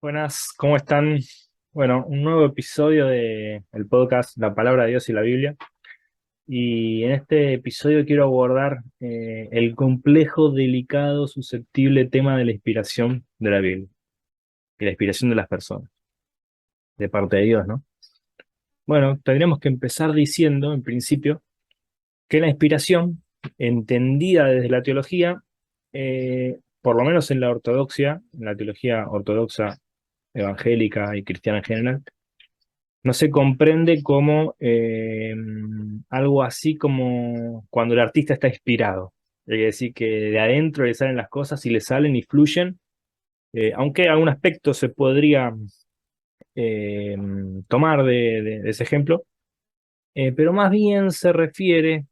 Buenas, ¿cómo están? Bueno, un nuevo episodio de el podcast La Palabra de Dios y la Biblia. Y en este episodio quiero abordar el complejo, delicado, susceptible tema de la inspiración de la Biblia y la inspiración de las personas, de parte de Dios, ¿no? Bueno, tendríamos que empezar diciendo, en principio, que la inspiración, entendida desde la teología, por lo menos en la teología ortodoxa, evangélica y cristiana en general, no se comprende como algo así como cuando el artista está inspirado. Es decir, que de adentro le salen las cosas y le salen y fluyen, aunque algún aspecto se podría eh, tomar de ese ejemplo, pero más bien se refiere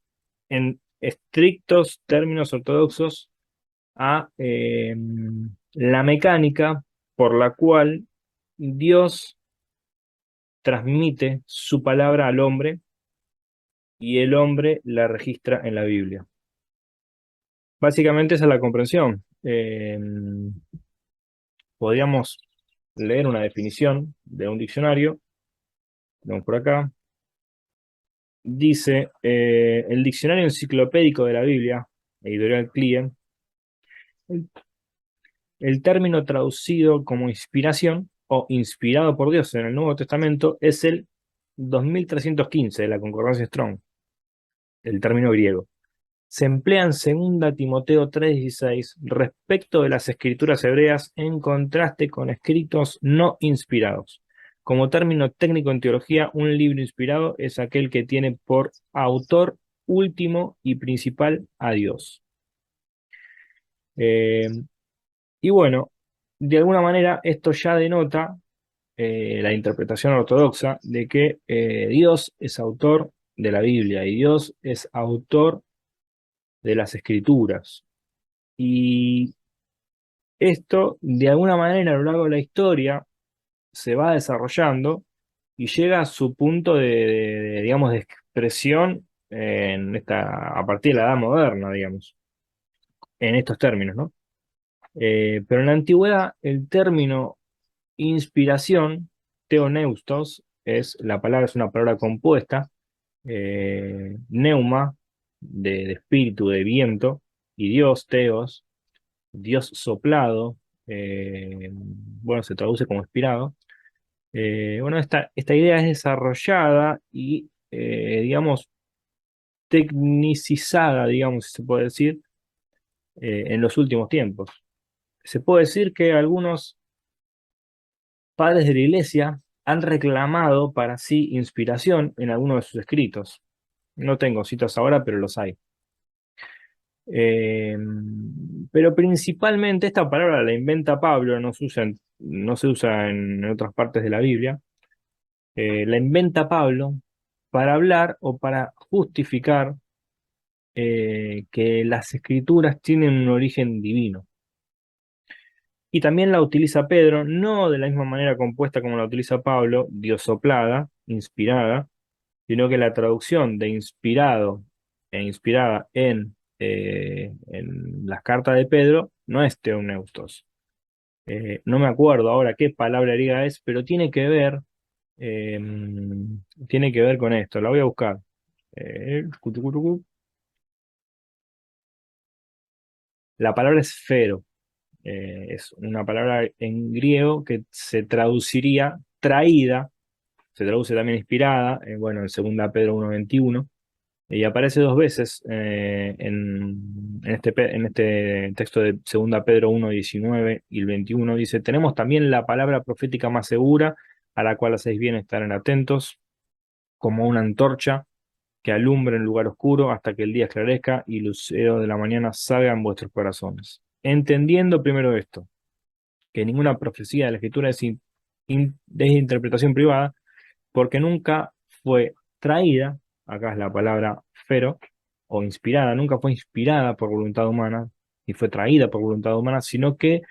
en estrictos términos ortodoxos a la mecánica por la cual Dios transmite su palabra al hombre y el hombre la registra en la Biblia. Básicamente esa es la comprensión. Podríamos leer una definición de un diccionario, vamos por acá. Dice, el diccionario enciclopédico de la Biblia, editorial Client, el, el término traducido como inspiración o inspirado por Dios en el Nuevo Testamento es el 2315 de la Concordancia Strong, el término griego. Se emplea en 2 Timoteo 3:16 respecto de las escrituras hebreas en contraste con escritos no inspirados. Como término técnico en teología, un libro inspirado es aquel que tiene por autor último y principal a Dios. Eh, y bueno, de alguna manera esto ya denota la interpretación ortodoxa de que Dios es autor de la Biblia y Dios es autor de las escrituras. Y esto, de alguna manera, a lo largo de la historia, se va desarrollando y llega a su punto digamos, de expresión a partir de la Edad Moderna, digamos, en estos términos, ¿no? Pero en la antigüedad, el término inspiración, theoneustos, es una palabra compuesta, neuma, de espíritu, de viento, y Dios, teos, Dios soplado, bueno, se traduce como inspirado. Bueno, esta idea es desarrollada y, digamos, tecnicizada, digamos, si se puede decir, en los últimos tiempos. Se puede decir que algunos padres de la Iglesia han reclamado para sí inspiración en algunos de sus escritos. No tengo citas ahora, pero los hay. Eh, pero principalmente esta palabra la inventa Pablo, no se usa en otras partes de la Biblia. La inventa Pablo para hablar o para justificar que las escrituras tienen un origen divino. Y también la utiliza Pedro, no de la misma manera compuesta como la utiliza Pablo, diosoplada, inspirada, sino que la traducción de inspirado e inspirada en las cartas de Pedro no es Theopneustos. No me acuerdo ahora qué palabra griega es, pero eh, tiene que ver con esto. La voy a buscar. Cutucutucu. La palabra es fero. Es una palabra en griego que se traduciría traída, se traduce también inspirada, bueno, en 2 Pedro 1:21. Y aparece 2 veces en este texto de 2 Pedro 1:19 y el 21. Dice, tenemos también la palabra profética más segura, a la cual hacéis bien estar atentos, como una antorcha que alumbre en lugar oscuro hasta que el día esclarezca y lucero de la mañana salga en vuestros corazones. Entendiendo primero esto, que ninguna profecía de la Escritura es interpretación privada, porque nunca fue traída, acá es la palabra fero, o inspirada, nunca fue inspirada por voluntad humana, y fue traída por voluntad humana, sino que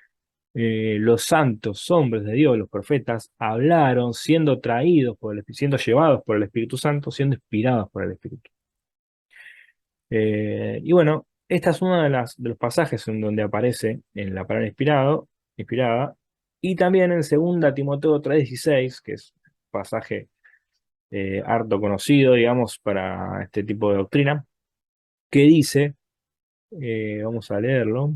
los santos hombres de Dios, los profetas, hablaron siendo traídos siendo llevados por el Espíritu Santo, siendo inspirados por el Espíritu. Y bueno, esta es uno de los pasajes en donde aparece en la palabra inspirada, Y también en 2 Timoteo 3:16, que es un pasaje harto conocido, digamos, para este tipo de doctrina, que dice, vamos a leerlo: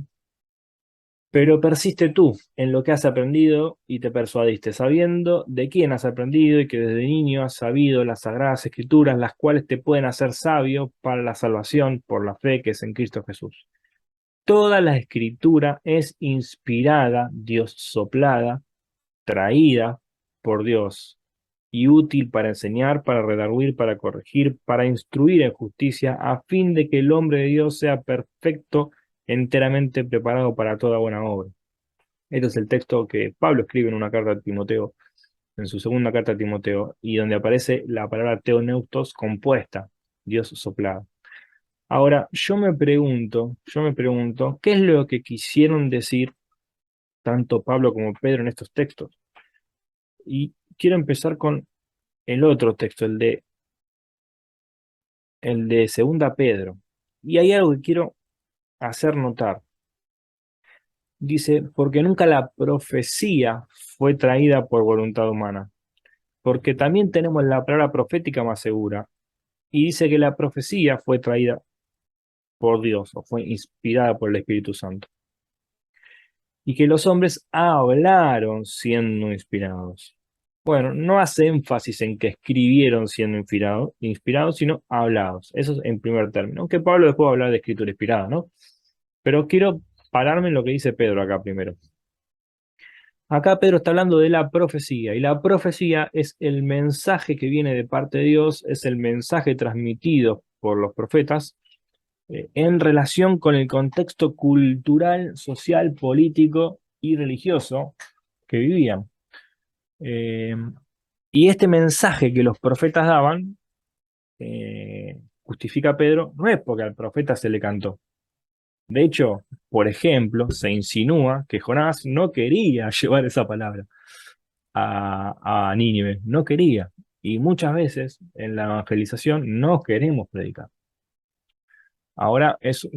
pero persiste tú en lo que has aprendido y te persuadiste, sabiendo de quién has aprendido y que desde niño has sabido las sagradas escrituras, las cuales te pueden hacer sabio para la salvación por la fe que es en Cristo Jesús. Toda la escritura es inspirada, Dios soplada, traída por Dios y útil para enseñar, para redarguir, para corregir, para instruir en justicia, a fin de que el hombre de Dios sea perfecto, enteramente preparado para toda buena obra. Este es el texto que Pablo escribe en una carta a Timoteo, en su segunda carta a Timoteo, y donde aparece la palabra teoneustos compuesta, Dios soplado. Ahora, yo me pregunto, ¿qué es lo que quisieron decir tanto Pablo como Pedro en estos textos? Y quiero empezar con el otro texto, el de Segunda Pedro. Y hay algo que quiero hacer notar. Dice, porque nunca la profecía fue traída por voluntad humana, porque también tenemos la palabra profética más segura. Y dice que la profecía fue traída por Dios o fue inspirada por el Espíritu Santo. Y que los hombres hablaron siendo inspirados. Bueno, no hace énfasis en que escribieron siendo inspirados, sino hablados. Eso es en primer término. Aunque Pablo después va a hablar de escritura inspirada, ¿no? Pero quiero pararme en lo que dice Pedro acá primero. Acá Pedro está hablando de la profecía, y la profecía es el mensaje que viene de parte de Dios, es el mensaje transmitido por los profetas en relación con el contexto cultural, social, político y religioso que vivían. Eh, y este mensaje que los profetas daban, justifica Pedro, no es porque al profeta se le cantó. De hecho, por ejemplo, se insinúa que Jonás no quería llevar esa palabra a Nínive, no quería. Y muchas veces en la evangelización no queremos predicar. Ahora es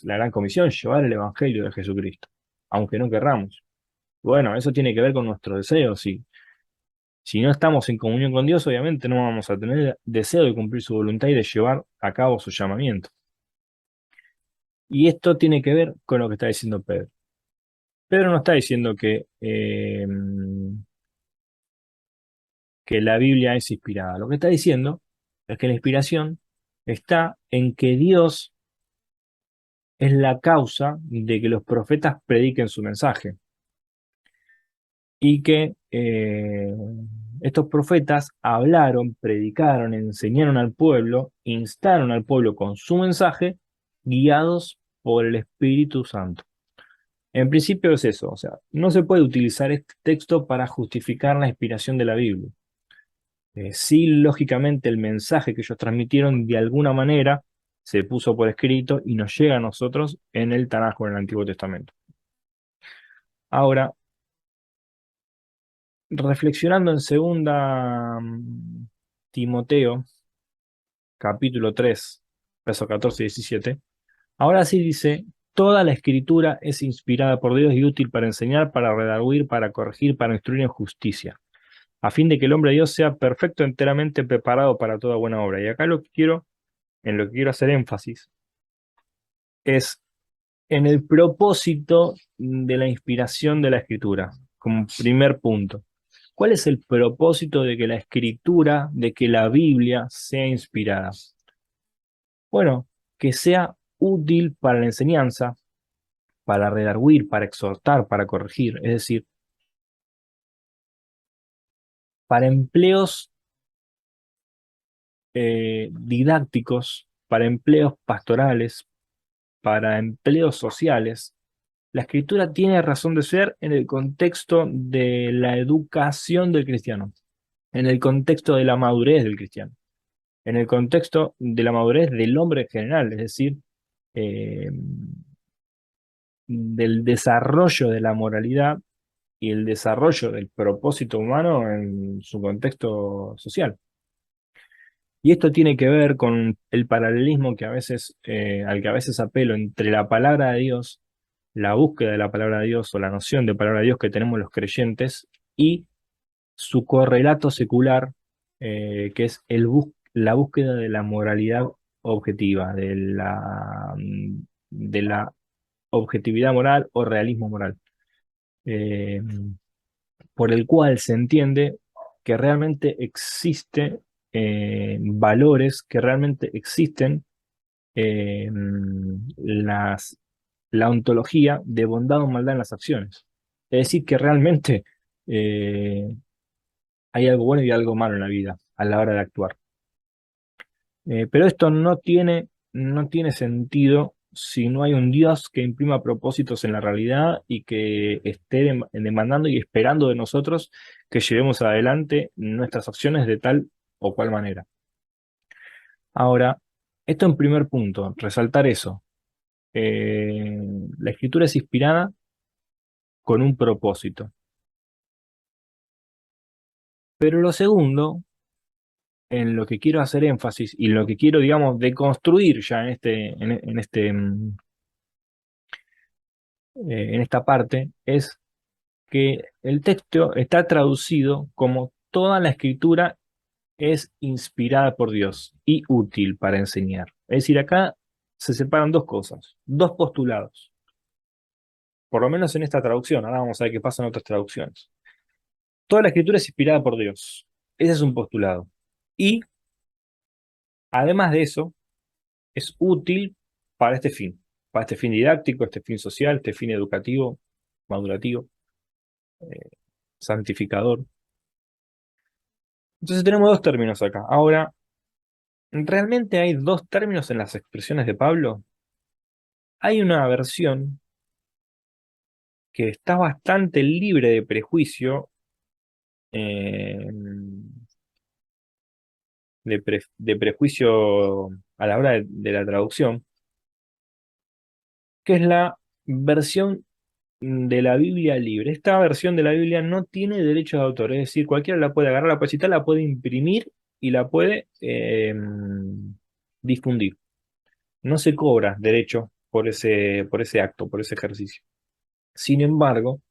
la gran comisión llevar el evangelio de Jesucristo, aunque no querramos. Bueno, eso tiene que ver con nuestros deseos. Si no estamos en comunión con Dios, obviamente no vamos a tener deseo de cumplir su voluntad y de llevar a cabo su llamamiento. Y esto tiene que ver con lo que está diciendo Pedro. Pedro no está diciendo que la Biblia es inspirada. Lo que está diciendo es que la inspiración está en que Dios es la causa de que los profetas prediquen su mensaje y que estos profetas hablaron, predicaron, enseñaron al pueblo, instaron al pueblo con su mensaje, guiados por el Espíritu Santo. En principio es eso, o sea, no se puede utilizar este texto para justificar la inspiración de la Biblia. Sí, lógicamente el mensaje que ellos transmitieron de alguna manera se puso por escrito y nos llega a nosotros en el Tanaj, en el Antiguo Testamento. Ahora, reflexionando en segunda Timoteo, capítulo 3, versos 14 y 17, ahora sí dice, toda la escritura es inspirada por Dios y útil para enseñar, para redarguir, para corregir, para instruir en justicia, a fin de que el hombre de Dios sea perfecto, enteramente preparado para toda buena obra. Y acá en lo que quiero hacer énfasis, es en el propósito de la inspiración de la escritura, como primer punto. ¿Cuál es el propósito de que la escritura, de que la Biblia sea inspirada? Bueno, que sea útil para la enseñanza, para redarguir, para exhortar, para corregir, es decir, para empleos didácticos, para empleos pastorales, para empleos sociales. La escritura tiene razón de ser en el contexto de la educación del cristiano, en el contexto de la madurez del cristiano, en el contexto de la madurez del hombre en general, es decir, eh, del desarrollo de la moralidad y el desarrollo del propósito humano en su contexto social. Y esto tiene que ver con el paralelismo que a veces, al que a veces apelo entre la palabra de Dios la búsqueda de la palabra de Dios o la noción de palabra de Dios que tenemos los creyentes y su correlato secular, que es la búsqueda de la moralidad objetiva, de la objetividad moral o realismo moral, eh, por el cual se entiende que realmente existe valores, que realmente existen las, la ontología de bondad o maldad en las acciones. Es decir, que realmente eh, hay algo bueno y algo malo en la vida a la hora de actuar. Pero esto no tiene sentido si no hay un Dios que imprima propósitos en la realidad y que esté demandando y esperando de nosotros que llevemos adelante nuestras acciones de tal o cual manera. Ahora, esto en primer punto, resaltar eso. Eh, la escritura es inspirada con un propósito. Pero lo segundo, en lo que quiero hacer énfasis y lo que quiero, digamos, deconstruir ya en esta parte, es que el texto está traducido como toda la escritura es inspirada por Dios y útil para enseñar. Es decir, acá se separan dos cosas, dos postulados, por lo menos en esta traducción. Ahora vamos a ver qué pasa en otras traducciones. Toda la escritura es inspirada por Dios. Ese es un postulado. Y además de eso, es útil para este fin didáctico, este fin social, este fin educativo, madurativo, eh, santificador. Entonces tenemos dos términos acá. Ahora, ¿realmente hay dos términos en las expresiones de Pablo? Hay una versión que está bastante libre de prejuicio, eh, de prejuicio a la hora de la traducción, que es la versión de la Biblia libre. Esta versión de la Biblia no tiene derechos de autor, es decir, cualquiera la puede agarrar, la puede citar, la puede imprimir y la puede difundir. No se cobra derecho por ese acto, por ese ejercicio. Sin embargo,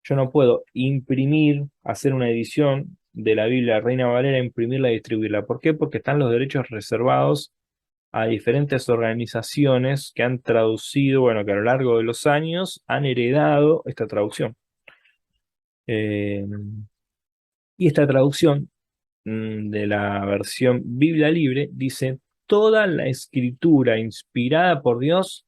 yo no puedo imprimir, hacer una edición de la Biblia Reina Valera, imprimirla y distribuirla. ¿Por qué? Porque están los derechos reservados a diferentes organizaciones que han traducido, bueno, que a lo largo de los años han heredado esta traducción. Eh, y esta traducción de la versión Biblia Libre dice, toda la escritura inspirada por Dios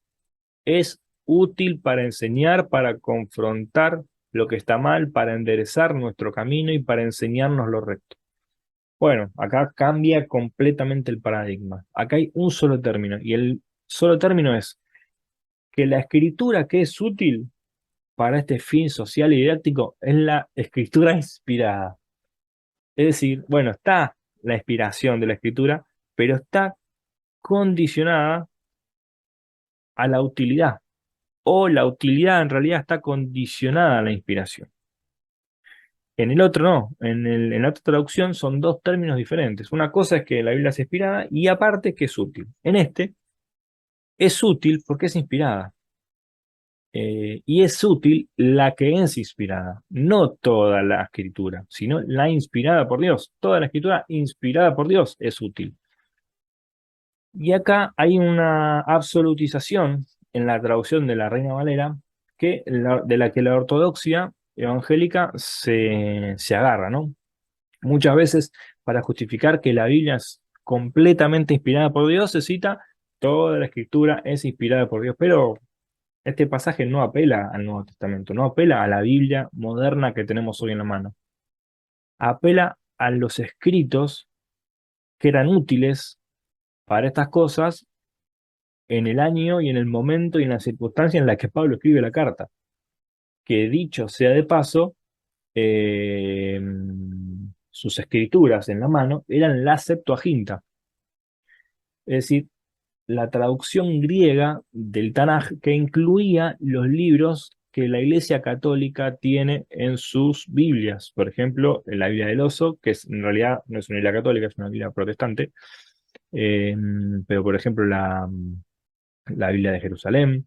es útil para enseñar, para confrontar lo que está mal, para enderezar nuestro camino y para enseñarnos lo recto. Bueno, acá cambia completamente el paradigma. Acá hay un solo término y el solo término es que la escritura que es útil para este fin social y didáctico es la escritura inspirada. Es decir, bueno, está la inspiración de la escritura, pero está condicionada a la utilidad, o la utilidad en realidad está condicionada a la inspiración. En el otro no, en la otra traducción son dos términos diferentes. Una cosa es que la Biblia es inspirada y aparte que es útil. En este es útil porque es inspirada. Y es útil la que es inspirada, no toda la escritura, sino la inspirada por Dios. Toda la escritura inspirada por Dios es útil. Y acá hay una absolutización en la traducción de la Reina Valera de la que la ortodoxia evangélica se agarra, ¿no? Muchas veces para justificar que la Biblia es completamente inspirada por Dios, se cita toda la escritura es inspirada por Dios, pero este pasaje no apela al Nuevo Testamento, no apela a la Biblia moderna que tenemos hoy en la mano. Apela a los escritos que eran útiles para estas cosas en el año y en el momento y en la circunstancia en la que Pablo escribe la carta. Que dicho sea de paso, eh, sus escrituras en la mano eran la Septuaginta, es decir, la traducción griega del Tanaj que incluía los libros que la Iglesia Católica tiene en sus Biblias. Por ejemplo, la Biblia del Oso, que en realidad no es una Biblia católica, es una Biblia protestante, pero por ejemplo la Biblia de Jerusalén,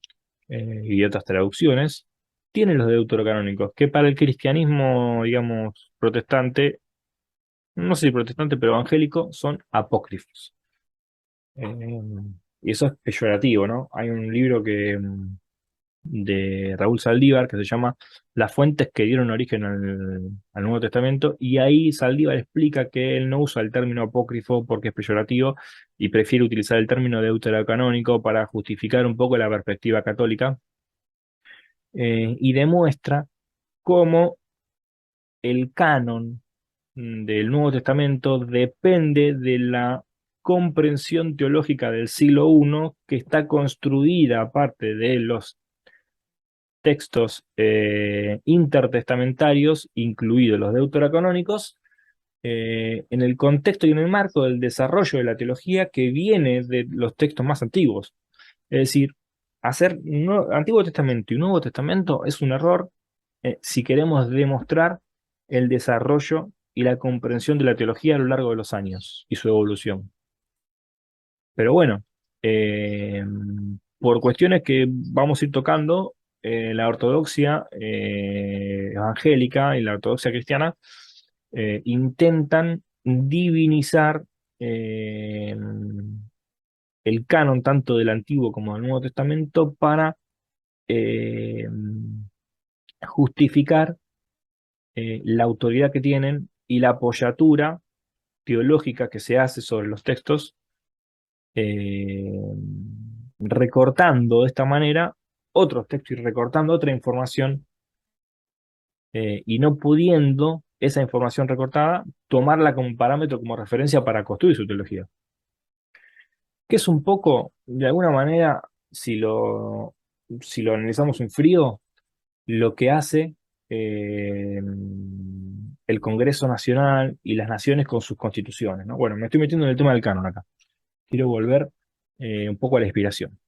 y otras traducciones, tiene los deuterocanónicos, que para el cristianismo, digamos, protestante, no sé si protestante, pero evangélico, son apócrifos. Eh, y eso es peyorativo, ¿no? Hay un libro de Raúl Saldívar que se llama Las fuentes que dieron origen al Nuevo Testamento, y ahí Saldívar explica que él no usa el término apócrifo porque es peyorativo y prefiere utilizar el término deuterocanónico para justificar un poco la perspectiva católica, y demuestra cómo el canon del Nuevo Testamento depende de la comprensión teológica del siglo I, que está construida aparte de los textos intertestamentarios, incluidos los deuterocanónicos, en el contexto y en el marco del desarrollo de la teología que viene de los textos más antiguos. Es decir, hacer Antiguo Testamento y Nuevo Testamento es un error si queremos demostrar el desarrollo y la comprensión de la teología a lo largo de los años y su evolución. Pero bueno, eh, por cuestiones que vamos a ir tocando, la ortodoxia evangélica y la ortodoxia cristiana intentan divinizar eh, el canon tanto del Antiguo como del Nuevo Testamento para eh, justificar la autoridad que tienen y la apoyatura teológica que se hace sobre los textos, eh, recortando de esta manera otros textos y recortando otra información, y no pudiendo esa información recortada tomarla como parámetro, como referencia para construir su teología. Que es un poco, de alguna manera, si lo analizamos en frío, lo que hace eh, el Congreso Nacional y las naciones con sus constituciones, ¿no? Bueno, me estoy metiendo en el tema del canon acá. Quiero volver un poco a la inspiración.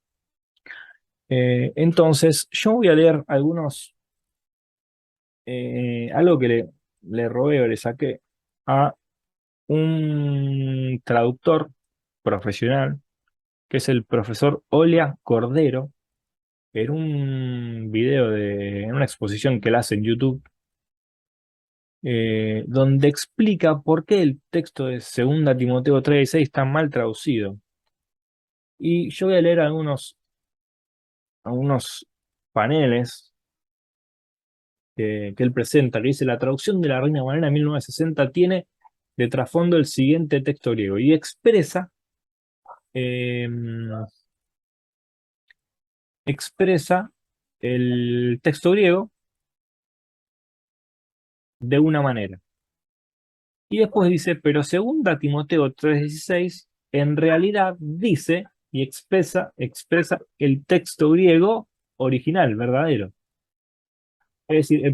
Entonces, yo voy a leer algo que le robé o le saqué a un traductor profesional, que es el profesor Olia Cordero, en un video en una exposición que él hace en YouTube, donde explica por qué el texto de 2 Timoteo 3:6 está mal traducido. Y yo voy a leer algunos paneles que él presenta, que dice: la traducción de la Reina Valera en 1960 tiene de trasfondo el siguiente texto griego y eh, expresa el texto griego de una manera. Y después dice, pero 2 Timoteo 3:16 en realidad dice y expresa el texto griego original, verdadero. Es decir,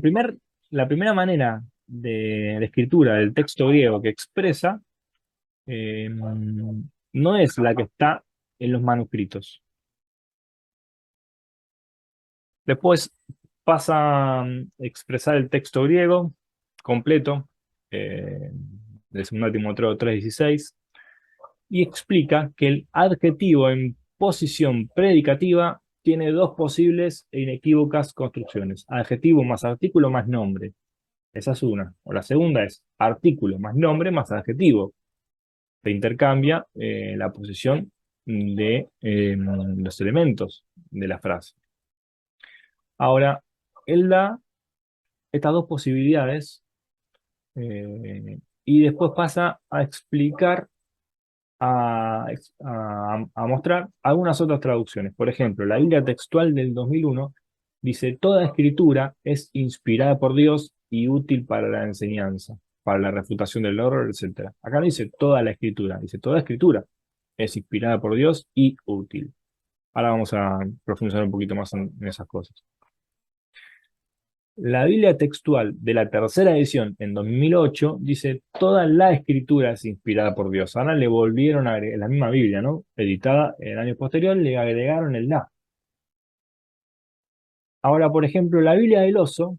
la primera manera de escritura del texto griego que expresa no es la que está en los manuscritos. Después pasa a expresar el texto griego completo, eh, de 2 Timoteo 3:16, y explica que el adjetivo en posición predicativa tiene dos posibles e inequívocas construcciones: adjetivo más artículo más nombre. Esa es una. O la segunda es artículo más nombre más adjetivo. Se intercambia la posición de los elementos de la frase. Ahora, él da estas dos posibilidades, y después pasa a explicar, a mostrar algunas otras traducciones. Por ejemplo, la Biblia textual del 2001 dice: toda escritura es inspirada por Dios y útil para la enseñanza, para la refutación del error, etc. Acá no dice toda la escritura, dice toda escritura es inspirada por Dios y útil. Ahora vamos a profundizar un poquito más en esas cosas. La Biblia textual de la tercera edición en 2008 dice: toda la escritura es inspirada por Dios. Ahora le volvieron a agregar, la misma Biblia, ¿no? Editada en años posteriores, le agregaron el la. Ahora, por ejemplo, la Biblia del Oso,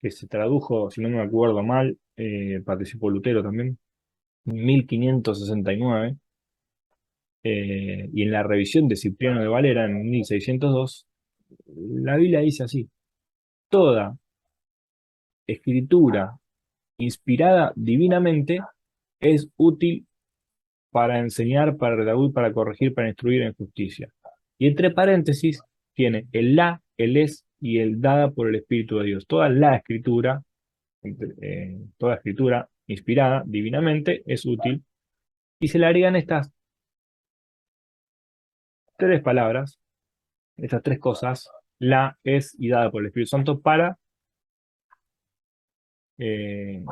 que se tradujo, si no me acuerdo mal, participó Lutero también, en 1569, y en la revisión de Cipriano de Valera en 1602, La Biblia dice así: toda escritura inspirada divinamente es útil para enseñar, para redarguir, para corregir, para instruir en justicia. Y entre paréntesis tiene el la, el es y el dada por el Espíritu de Dios. Toda la escritura, toda escritura inspirada divinamente es útil. Y se le agregan estas tres palabras, estas tres cosas: la, es y dada por el Espíritu Santo, para eh,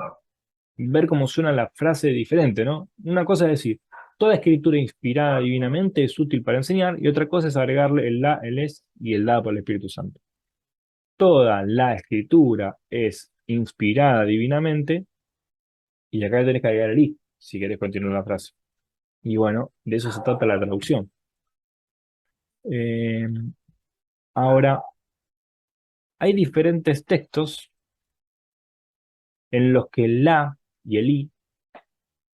ver cómo suena la frase diferente, ¿no? Una cosa es decir, toda escritura inspirada divinamente es útil para enseñar, y otra cosa es agregarle el la, el es y el dada por el Espíritu Santo. Toda la escritura es inspirada divinamente, y acá tenés que agregar el i, si querés continuar la frase. Y bueno, de eso se trata la traducción. Eh, Ahora, hay diferentes textos en los que el la y el i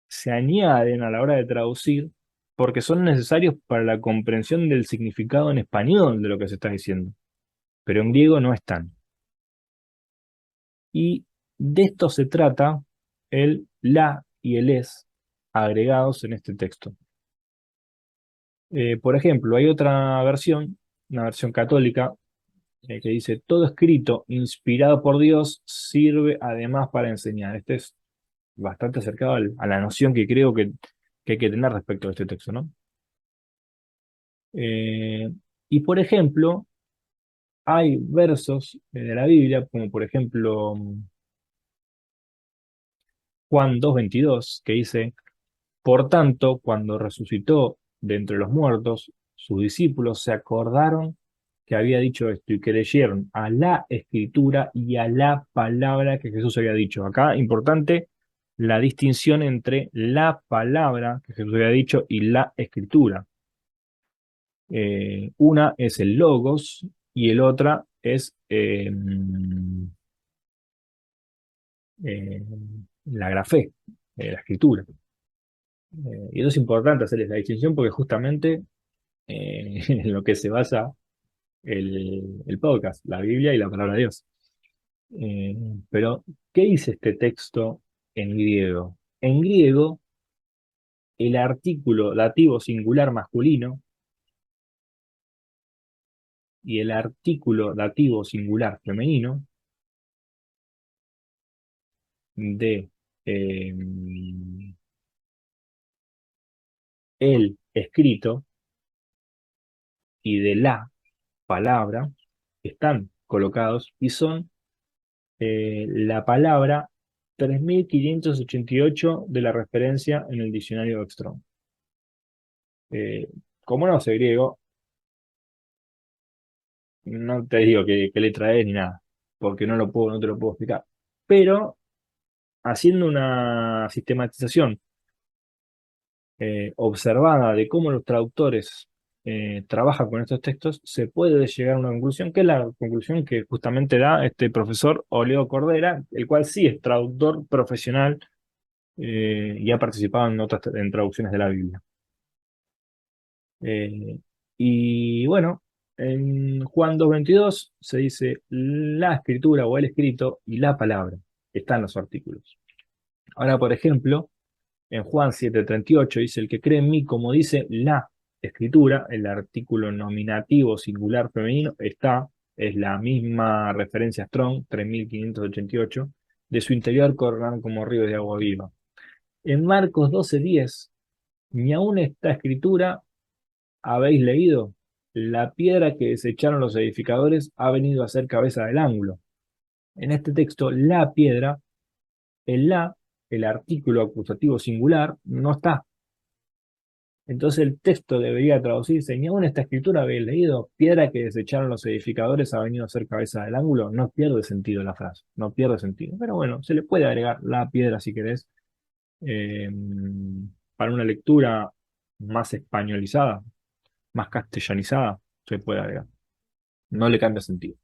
se añaden a la hora de traducir porque son necesarios para la comprensión del significado en español de lo que se está diciendo, pero en griego no están. Y de esto se trata el la y el es agregados en este texto. Por ejemplo, hay otra versión, una versión católica, que dice: todo escrito inspirado por Dios sirve además para enseñar. Este es bastante acercado a la noción que creo que hay que tener respecto a este texto, ¿no? Eh, y por ejemplo, hay versos de la Biblia, como por ejemplo Juan 2:22, que dice: por tanto, cuando resucitó de entre los muertos, sus discípulos se acordaron que había dicho esto y creyeron a la escritura y a la palabra que Jesús había dicho. Acá, importante la distinción entre la palabra que Jesús había dicho y la escritura. Una es el logos y el otra es eh, la grafé, la escritura. Y eso es importante hacerles la distinción porque justamente en lo que se basa el podcast, la Biblia y la palabra de Dios. Pero, ¿qué dice este texto en griego? En griego, el artículo dativo singular masculino y el artículo dativo singular femenino de eh, el escrito y de la palabra están colocados y son la palabra 3588 de la referencia en el diccionario de Strong. Eh, Como no sé griego, no te digo qué letra es ni nada, porque no te lo puedo explicar. Pero haciendo una sistematización observada de cómo los traductores trabajan con estos textos, se puede llegar a una conclusión, que es la conclusión que justamente da este profesor Oleo Cordera, el cual sí es traductor profesional y ha participado en traducciones de la Biblia. Eh, y bueno, en Juan 2:22 se dice la escritura o el escrito y la palabra. Están los artículos. Ahora, por ejemplo, en Juan 7:38 dice: el que cree en mí, como dice la escritura, el artículo nominativo singular femenino es la misma referencia Strong, 3588, de su interior correrán como ríos de agua viva. En Marcos 12:10, ni aun esta escritura habéis leído: la piedra que desecharon los edificadores ha venido a ser cabeza del ángulo. En este texto, la piedra, el la, el artículo acusativo singular, no está. Entonces el texto debería traducirse: ni aun esta escritura habéis leído: piedra que desecharon los edificadores ha venido a ser cabeza del ángulo. No pierde sentido la frase, no pierde sentido. Pero bueno, se le puede agregar la piedra si querés, eh, para una lectura más españolizada, más castellanizada, se puede agregar. No le cambia sentido.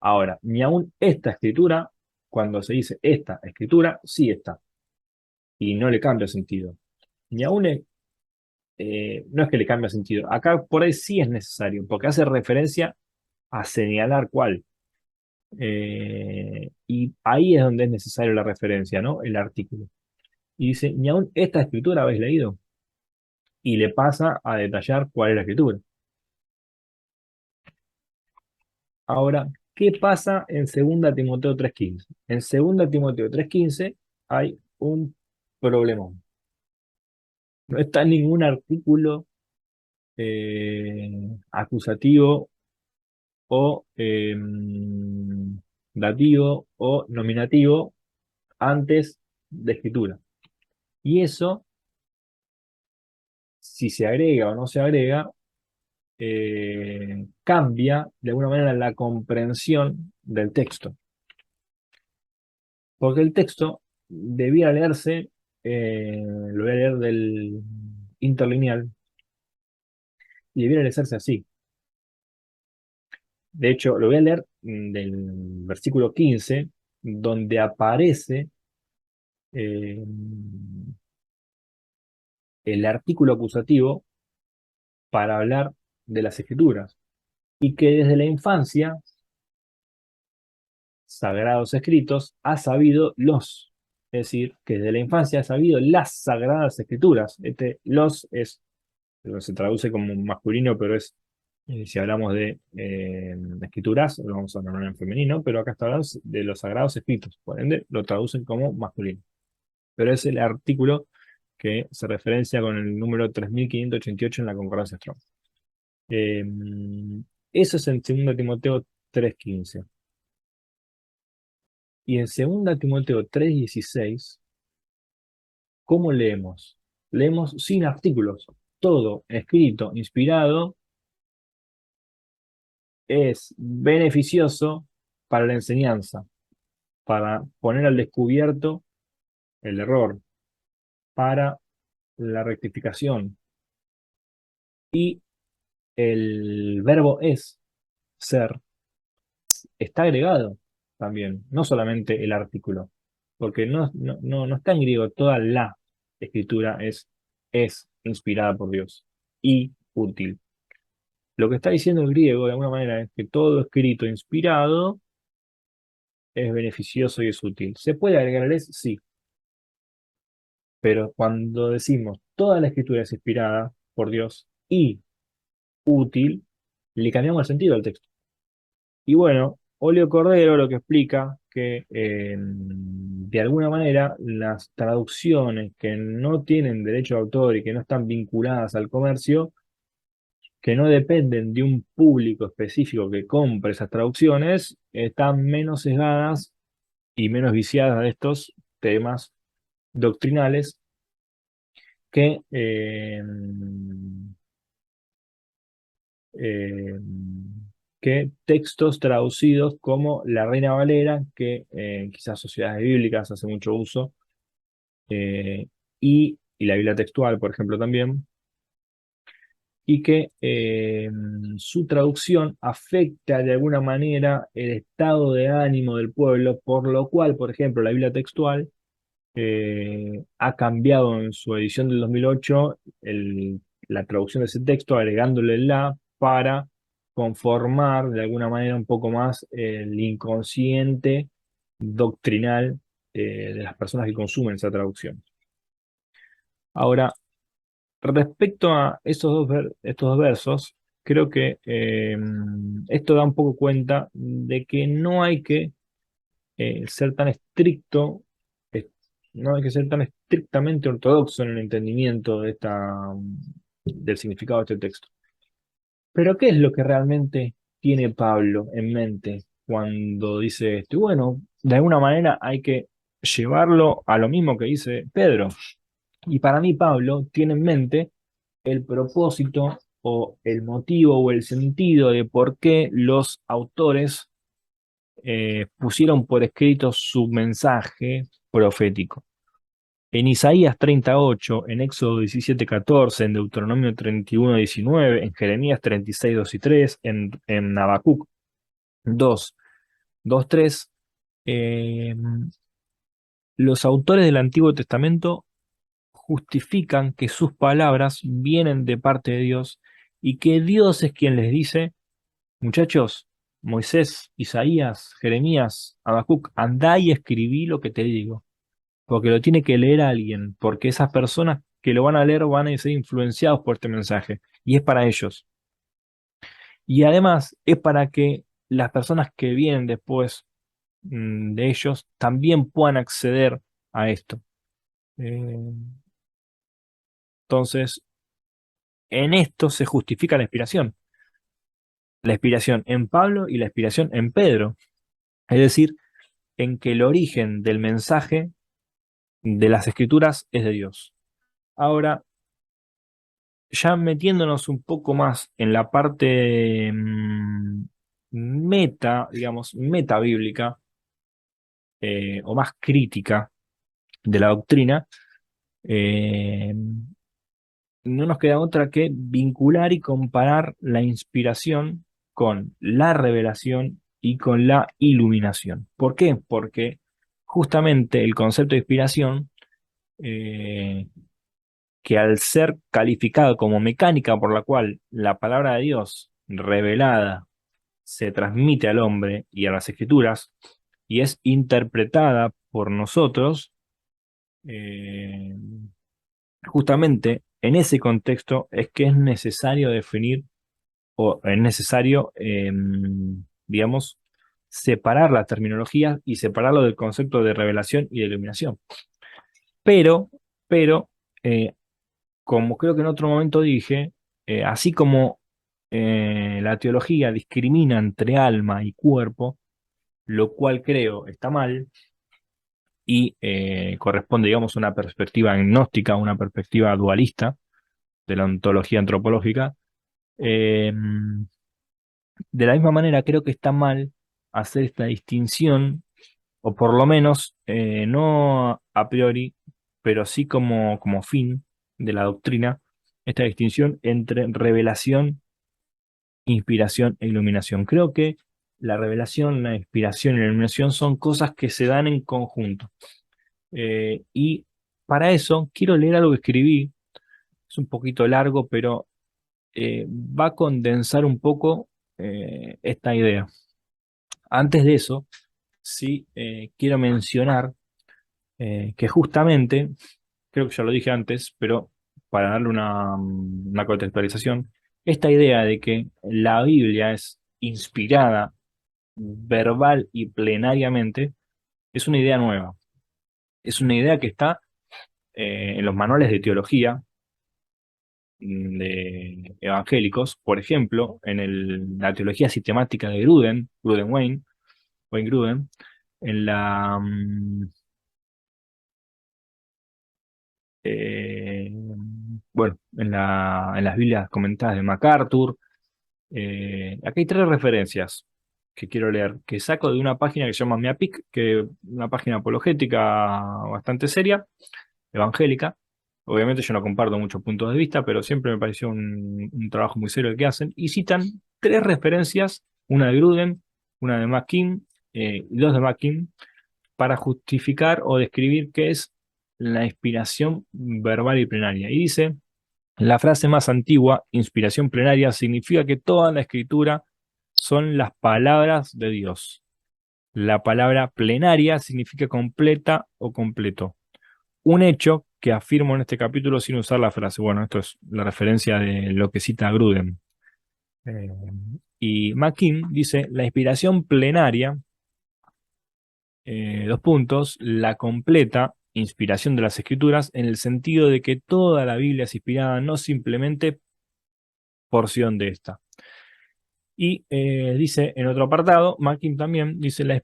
Ahora, ni aún esta escritura, cuando se dice esta escritura, sí está. Y no le cambia sentido. Ni aún no es que le cambia sentido. Acá por ahí sí es necesario, porque hace referencia a señalar cuál. Y ahí es donde es necesaria la referencia, ¿no? El artículo. Y dice, ni aún esta escritura habéis leído. Y le pasa a detallar cuál es la escritura. Ahora, ¿qué pasa en 2 Timoteo 3:15? En 2 Timoteo 3:15 hay un problema. No está ningún artículo acusativo o dativo o nominativo antes de escritura. Y eso, si se agrega o no se agrega, cambia de alguna manera la comprensión del texto. Porque el texto debía leerse, lo voy a leer del interlineal, y debiera leerse así. De hecho, lo voy a leer del versículo 15, donde aparece eh, el artículo acusativo para hablar de las escrituras. Y que desde la infancia, sagrados escritos, ha sabido los. Es decir, que desde la infancia ha sabido las sagradas escrituras. Este los es, se traduce como masculino, pero es, si hablamos de escrituras, lo vamos a nombrar en femenino, pero acá está hablando de los sagrados escritos. Por ende, lo traducen como masculino. Pero es el artículo que se referencia con el número 3588 en la concordancia Strong. Eh, Eso es en 2 Timoteo 3:15. Y en 2 Timoteo 3:16, ¿cómo leemos? Leemos sin artículos. Todo escrito, inspirado, es beneficioso para la enseñanza, para poner al descubierto el error, para la rectificación. Y el verbo es, ser, está agregado también, no solamente el artículo, porque no está en griego, toda la escritura es inspirada por Dios y útil. Lo que está diciendo el griego de alguna manera es que todo escrito inspirado es beneficioso y es útil. ¿Se puede agregar el es? Sí, pero cuando decimos toda la escritura es inspirada por Dios y útil, le cambiamos el sentido al texto. Y bueno, Olio Cordero lo que explica que de alguna manera las traducciones que no tienen derecho de autor y que no están vinculadas al comercio, que no dependen de un público específico que compre esas traducciones, están menos sesgadas y menos viciadas de estos temas doctrinales que, eh, que textos traducidos como la Reina Valera, que quizás sociedades bíblicas hace mucho uso, y la Biblia textual, por ejemplo, también, y que su traducción afecta de alguna manera el estado de ánimo del pueblo, por lo cual, por ejemplo, la Biblia textual ha cambiado en su edición del 2008 la traducción de ese texto, agregándole la para conformar de alguna manera un poco más el inconsciente doctrinal de las personas que consumen esa traducción. Ahora, respecto a estos dos versos, creo que esto da un poco cuenta de que no hay que ser tan estricto, eh, no hay que ser tan estrictamente ortodoxo en el entendimiento del significado de este texto. Pero ¿qué es lo que realmente tiene Pablo en mente cuando dice esto? Y bueno, de alguna manera hay que llevarlo a lo mismo que dice Pedro. Y para mí Pablo tiene en mente el propósito o el motivo o el sentido de por qué los autores pusieron por escrito su mensaje profético. En Isaías 38, en Éxodo 17:14, en Deuteronomio 31:19, en Jeremías 36:2 y 3, en Habacuc 2:2-3, eh, los autores del Antiguo Testamento justifican que sus palabras vienen de parte de Dios y que Dios es quien les dice, muchachos, Moisés, Isaías, Jeremías, Habacuc, andá y escribí lo que te digo, porque lo tiene que leer alguien, porque esas personas que lo van a leer van a ser influenciados por este mensaje, y es para ellos. Y además es para que las personas que vienen después de ellos también puedan acceder a esto. Eh, entonces, en esto se justifica la inspiración en Pablo y la inspiración en Pedro, es decir, en que el origen del mensaje de las escrituras es de Dios. Ahora, ya metiéndonos un poco más en la parte meta, digamos, meta bíblica, o más crítica de la doctrina, eh, no nos queda otra que vincular y comparar la inspiración con la revelación y con la iluminación. ¿Por qué? Porque justamente el concepto de inspiración, eh, que al ser calificado como mecánica por la cual la palabra de Dios revelada se transmite al hombre y a las escrituras y es interpretada por nosotros, eh, justamente en ese contexto es que es necesario definir o es necesario, digamos, separar las terminologías y separarlo del concepto de revelación y de iluminación. Pero, pero, eh, como creo que en otro momento dije, así como la teología discrimina entre alma y cuerpo, lo cual creo está mal y corresponde, digamos, a una perspectiva gnóstica, una perspectiva dualista de la ontología antropológica. Eh, de la misma manera, creo que está mal hacer esta distinción, o por lo menos no a priori, pero sí como fin de la doctrina, esta distinción entre revelación, inspiración e iluminación. Creo que la revelación, la inspiración y la iluminación son cosas que se dan en conjunto. Y para eso quiero leer algo que escribí, es un poquito largo, pero va a condensar un poco esta idea. Antes de eso, sí quiero mencionar que justamente, creo que ya lo dije antes, pero para darle una contextualización, esta idea de que la Biblia es inspirada verbal y plenariamente es una idea nueva. Es una idea que está en los manuales de teología de evangélicos, por ejemplo, en la teología sistemática de Wayne Grudem, en eh, bueno, en las Biblias comentadas de MacArthur. Aquí hay tres referencias que quiero leer, que saco de una página que se llama Meapic, que es una página apologética bastante seria, evangélica. Obviamente yo no comparto muchos puntos de vista, pero siempre me pareció un trabajo muy serio el que hacen. Y citan tres referencias, una de Gruden, una de McKim y dos de McKim, para justificar o describir qué es la inspiración verbal y plenaria. Y dice, la frase más antigua, inspiración plenaria, significa que toda la escritura son las palabras de Dios. La palabra plenaria significa completa o completo. Un hecho que afirmo en este capítulo sin usar la frase. Bueno, esto es la referencia de lo que cita Gruden. Eh, y McKim dice, la inspiración plenaria, dos puntos, la completa inspiración de las escrituras en el sentido de que toda la Biblia es inspirada, no simplemente porción de esta. Y dice en otro apartado, Mackin también dice la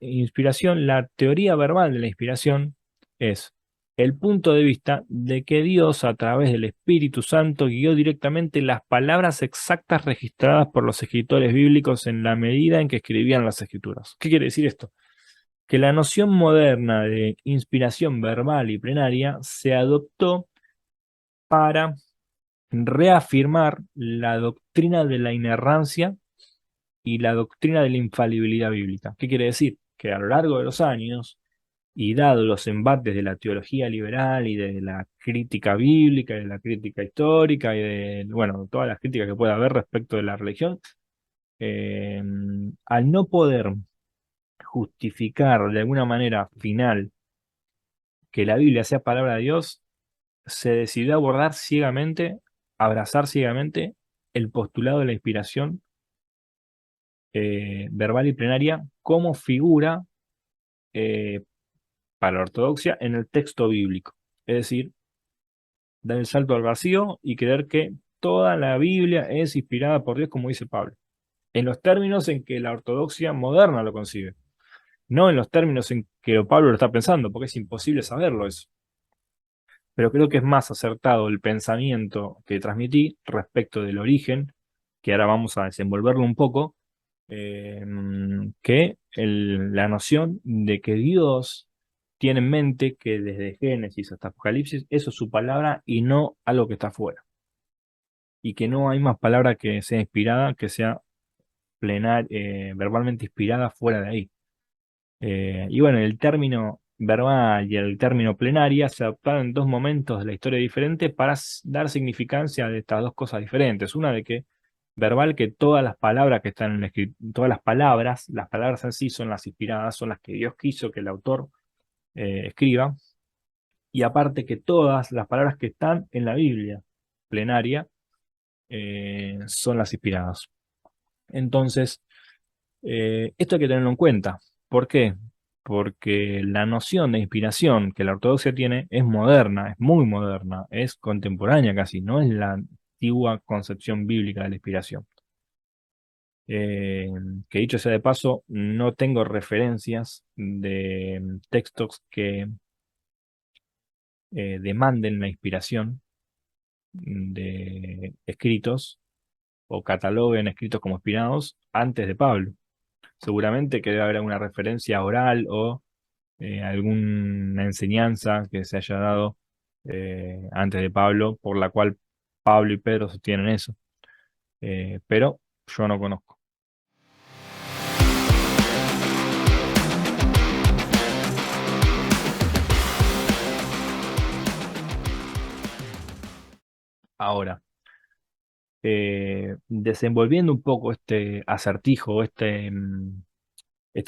inspiración, la teoría verbal de la inspiración es el punto de vista de que Dios a través del Espíritu Santo guió directamente las palabras exactas registradas por los escritores bíblicos en la medida en que escribían las escrituras. ¿Qué quiere decir esto? Que la noción moderna de inspiración verbal y plenaria se adoptó para reafirmar la doctrina de la inerrancia y la doctrina de la infalibilidad bíblica. ¿Qué quiere decir? Que a lo largo de los años, y dado los embates de la teología liberal y de la crítica bíblica, y de la crítica histórica y de, bueno, todas las críticas que pueda haber respecto de la religión, al no poder justificar de alguna manera final que la Biblia sea palabra de Dios, se decidió abordar ciegamente, abrazar ciegamente el postulado de la inspiración verbal y plenaria como figura eh, para la ortodoxia en el texto bíblico. Es decir, dar el salto al vacío y creer que toda la Biblia es inspirada por Dios, como dice Pablo, en los términos en que la ortodoxia moderna lo concibe, no en los términos en que Pablo lo está pensando, porque es imposible saberlo eso. Pero creo que es más acertado el pensamiento que transmití respecto del origen, que ahora vamos a desenvolverlo un poco, eh, que la noción de que Dios tiene en mente que desde Génesis hasta Apocalipsis, eso es su palabra y no algo que está afuera. Y que no hay más palabra que sea inspirada, que sea verbalmente inspirada fuera de ahí. Y bueno, el término verbal y el término plenaria se adoptaron en dos momentos de la historia diferentes para dar significancia de estas dos cosas diferentes. Una de que verbal, que todas las palabras que están en todas las palabras en sí son las inspiradas, son las que Dios quiso que el autor escriba. Y aparte que todas las palabras que están en la Biblia plenaria son las inspiradas. Entonces, esto hay que tenerlo en cuenta. ¿Por qué? Porque la noción de inspiración que la ortodoxia tiene es moderna, es muy moderna, es contemporánea casi, no es la antigua concepción bíblica de la inspiración. Eh, que dicho sea de paso, no tengo referencias de textos que demanden la inspiración de escritos o cataloguen escritos como inspirados antes de Pablo. Seguramente que debe haber alguna referencia oral o alguna enseñanza que se haya dado antes de Pablo, por la cual Pablo y Pedro sostienen eso. Pero yo no conozco. Ahora, desenvolviendo un poco este acertijo, este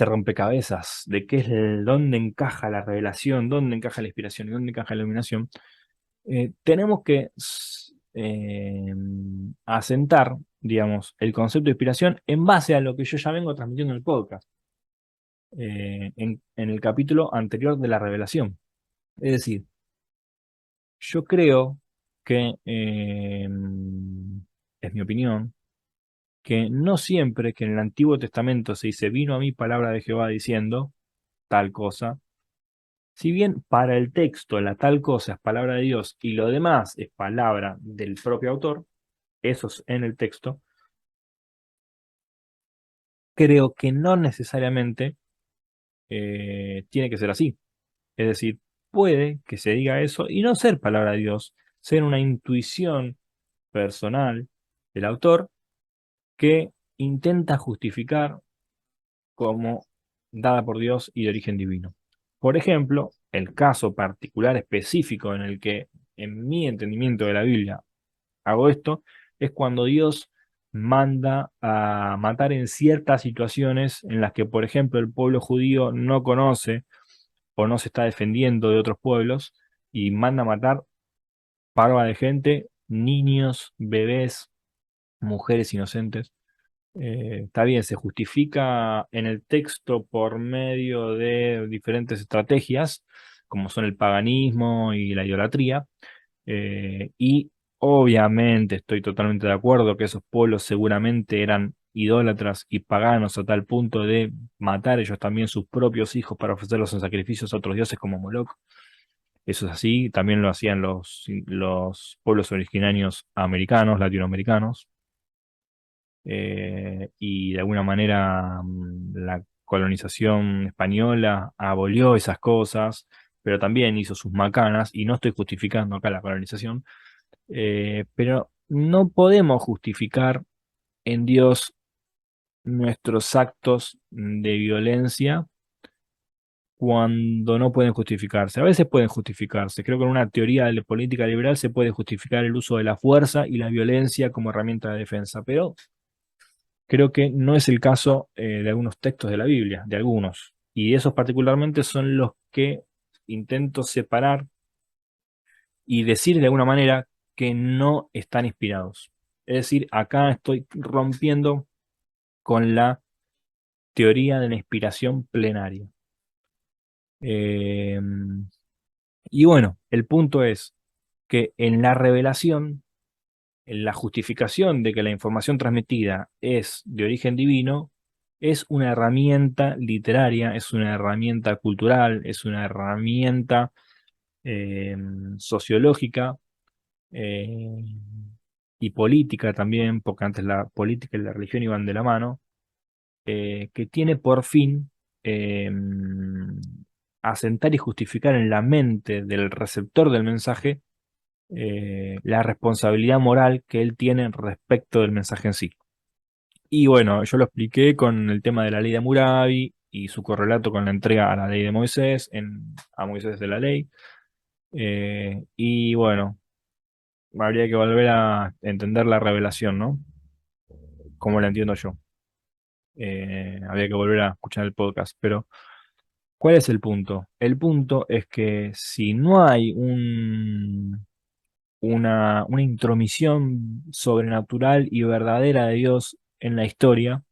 rompecabezas de qué es dónde encaja la revelación, dónde encaja la inspiración y dónde encaja la iluminación, tenemos que asentar, digamos, el concepto de inspiración en base a lo que yo ya vengo transmitiendo en el podcast, en el capítulo anterior de la revelación. Es decir, yo creo que, es mi opinión, que no siempre que en el Antiguo Testamento se dice, vino a mí palabra de Jehová diciendo tal cosa, si bien para el texto la tal cosa es palabra de Dios y lo demás es palabra del propio autor, eso es en el texto, creo que no necesariamente tiene que ser así. Es decir, puede que se diga eso y no ser palabra de Dios, ser una intuición personal del autor que intenta justificar como dada por Dios y de origen divino. Por ejemplo, el caso particular específico en el que, en mi entendimiento de la Biblia, hago esto, es cuando Dios manda a matar en ciertas situaciones en las que, por ejemplo, el pueblo judío no conoce o no se está defendiendo de otros pueblos y manda a matar parva de gente, niños, bebés, mujeres inocentes. Está bien, se justifica en el texto por medio de diferentes estrategias, como son el paganismo y la idolatría, y obviamente estoy totalmente de acuerdo que esos pueblos seguramente eran idólatras y paganos a tal punto de matar ellos también sus propios hijos para ofrecerlos en sacrificios a otros dioses como Moloch. Eso es así, también lo hacían los pueblos originarios americanos, latinoamericanos, y de alguna manera la colonización española abolió esas cosas, pero también hizo sus macanas, y no estoy justificando acá la colonización, pero no podemos justificar en Dios nuestros actos de violencia cuando no pueden justificarse. A veces pueden justificarse. Creo que en una teoría de la política liberal se puede justificar el uso de la fuerza y la violencia como herramienta de defensa, pero Creo que no es el caso de algunos textos de la Biblia, de algunos. Y esos particularmente son los que intento separar y decir de alguna manera que no están inspirados. Es decir, acá estoy rompiendo con la teoría de la inspiración plenaria. Eh, y bueno, el punto es que en la revelación, en la justificación de que la información transmitida es de origen divino, es una herramienta literaria, es una herramienta cultural, es una herramienta eh, sociológica eh, y política también, porque antes la política y la religión iban de la mano, que tiene por fin eh, asentar y justificar en la mente del receptor del mensaje la responsabilidad moral que él tiene respecto del mensaje en sí. Y bueno, yo lo expliqué con el tema de la ley de Hammurabi y su correlato con la entrega a la ley de Moisés, a Moisés de la ley. Y bueno, habría que volver a entender la revelación, ¿no? Como la entiendo yo. Habría que volver a escuchar el podcast. Pero, ¿cuál es el punto? El punto es que si no hay una intromisión sobrenatural y verdadera de Dios en la historia,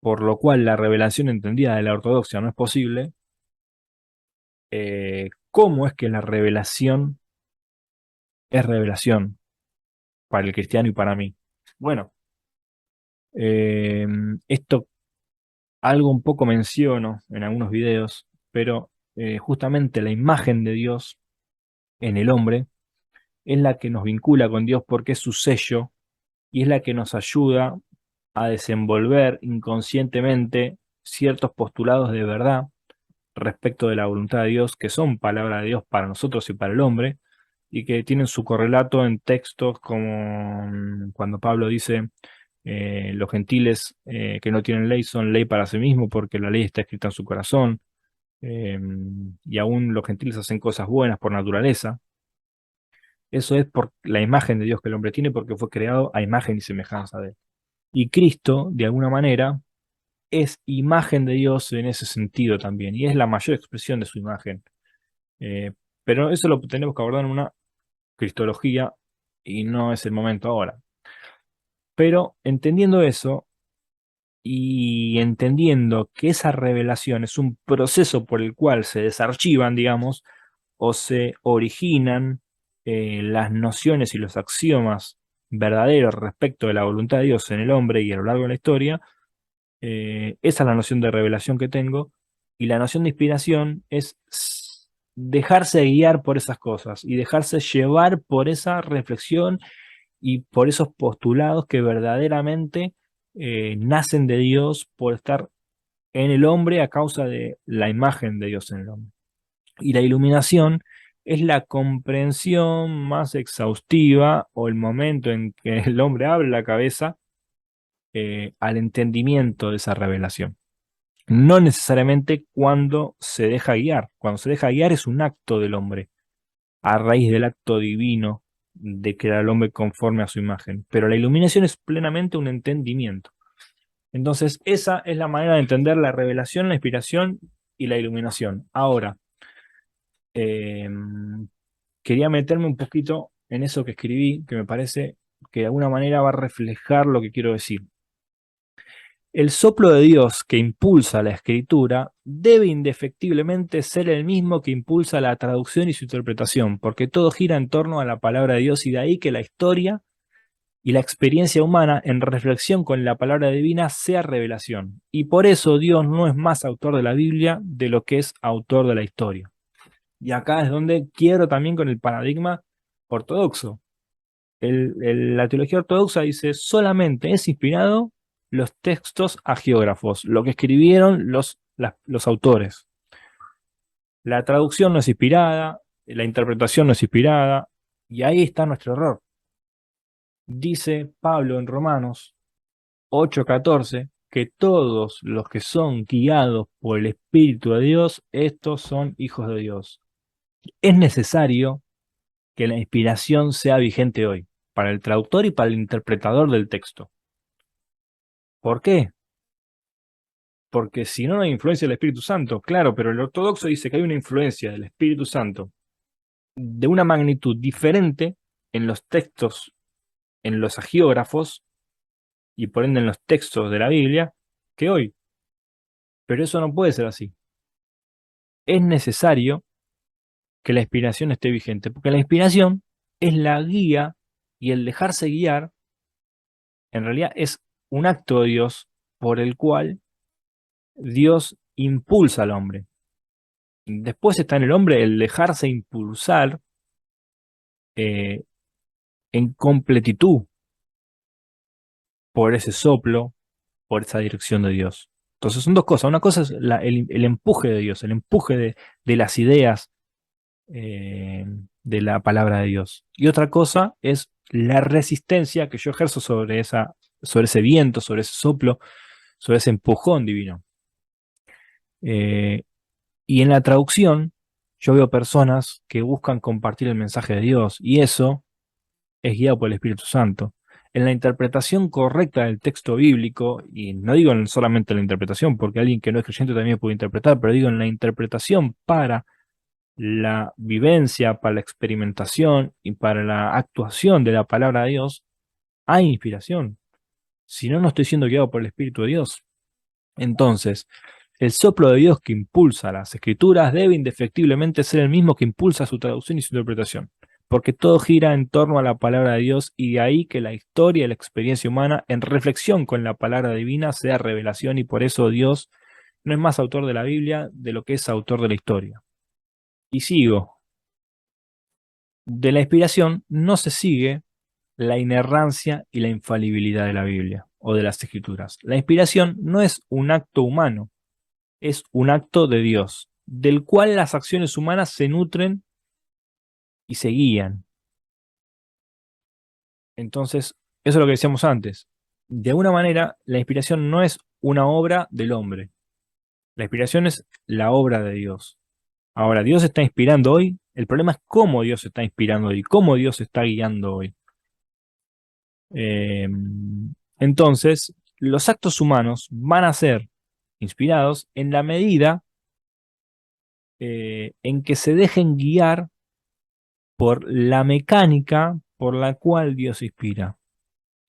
por lo cual la revelación entendida de la ortodoxia no es posible, ¿cómo es que la revelación es revelación para el cristiano y para mí? Bueno, eh, esto algo un poco menciono en algunos videos, pero justamente la imagen de Dios en el hombre es la que nos vincula con Dios porque es su sello y es la que nos ayuda a desenvolver inconscientemente ciertos postulados de verdad respecto de la voluntad de Dios, que son palabra de Dios para nosotros y para el hombre, y que tienen su correlato en textos como cuando Pablo dice, los gentiles que no tienen ley son ley para sí mismos porque la ley está escrita en su corazón, eh, y aún los gentiles hacen cosas buenas por naturaleza. Eso es por la imagen de Dios que el hombre tiene porque fue creado a imagen y semejanza de él. Y Cristo, de alguna manera, es imagen de Dios en ese sentido también, y es la mayor expresión de su imagen. Eh, pero eso lo tenemos que abordar en una cristología y no es el momento ahora. Pero entendiendo eso y entendiendo que esa revelación es un proceso por el cual se desarchivan, digamos, o se originan las nociones y los axiomas verdaderos respecto de la voluntad de Dios en el hombre y a lo largo de la historia, esa es la noción de revelación que tengo, y la noción de inspiración es dejarse guiar por esas cosas y dejarse llevar por esa reflexión y por esos postulados que verdaderamente nacen de Dios por estar en el hombre a causa de la imagen de Dios en el hombre. Y la iluminación es la comprensión más exhaustiva o el momento en que el hombre abre la cabeza al entendimiento de esa revelación. No necesariamente cuando se deja guiar. Cuando se deja guiar es un acto del hombre, a raíz del acto divino de crear al hombre conforme a su imagen. Pero la iluminación es plenamente un entendimiento. Entonces, esa es la manera de entender la revelación, la inspiración y la iluminación. Ahora, eh, quería meterme un poquito en eso que escribí, que me parece que de alguna manera va a reflejar lo que quiero decir. El soplo de Dios que impulsa la escritura debe indefectiblemente ser el mismo que impulsa la traducción y su interpretación, porque todo gira en torno a la palabra de Dios y de ahí que la historia y la experiencia humana en reflexión con la palabra divina sea revelación. Y por eso Dios no es más autor de la Biblia de lo que es autor de la historia. Y acá es donde quiero también con el paradigma ortodoxo. La teología ortodoxa dice solamente es inspirado los textos agiógrafos, lo que escribieron los autores. La traducción no es inspirada, la interpretación no es inspirada, y ahí está nuestro error. Dice Pablo en Romanos 8:14 que todos los que son guiados por el Espíritu de Dios, estos son hijos de Dios. Es necesario que la inspiración sea vigente hoy, para el traductor y para el interpretador del texto. ¿Por qué? Porque si no, no hay influencia del Espíritu Santo, claro, pero el ortodoxo dice que hay una influencia del Espíritu Santo de una magnitud diferente en los textos, en los agiógrafos y por ende en los textos de la Biblia que hoy. Pero eso no puede ser así. Es necesario que la inspiración esté vigente, porque la inspiración es la guía y el dejarse guiar, en realidad es un acto de Dios por el cual Dios impulsa al hombre. Después está en el hombre el dejarse impulsar eh, en completitud por ese soplo, por esa dirección de Dios. Entonces son dos cosas. Una cosa es el empuje de Dios, el empuje de las ideas eh, de la palabra de Dios. Y otra cosa es la resistencia que yo ejerzo sobre ese viento, sobre ese soplo, sobre ese empujón divino. Eh, y en la traducción, yo veo personas que buscan compartir el mensaje de Dios, y eso es guiado por el Espíritu Santo. En la interpretación correcta del texto bíblico, y no digo solamente la interpretación, porque alguien que no es creyente también puede interpretar, pero digo en la interpretación para la vivencia, para la experimentación y para la actuación de la palabra de Dios, hay inspiración. Si no, no estoy siendo guiado por el Espíritu de Dios. Entonces, el soplo de Dios que impulsa las escrituras debe indefectiblemente ser el mismo que impulsa su traducción y su interpretación, porque todo gira en torno a la palabra de Dios y de ahí que la historia y la experiencia humana en reflexión con la palabra divina sea revelación y por eso Dios no es más autor de la Biblia de lo que es autor de la historia. Y sigo, de la inspiración no se sigue la inerrancia y la infalibilidad de la Biblia o de las escrituras. La inspiración no es un acto humano, es un acto de Dios, del cual las acciones humanas se nutren y se guían. Entonces, eso es lo que decíamos antes. De alguna manera, la inspiración no es una obra del hombre. La inspiración es la obra de Dios. Ahora, Dios está inspirando hoy. El problema es cómo Dios está inspirando hoy, cómo Dios está guiando hoy. Eh, entonces, los actos humanos van a ser inspirados en la medida en que se dejen guiar por la mecánica por la cual Dios inspira.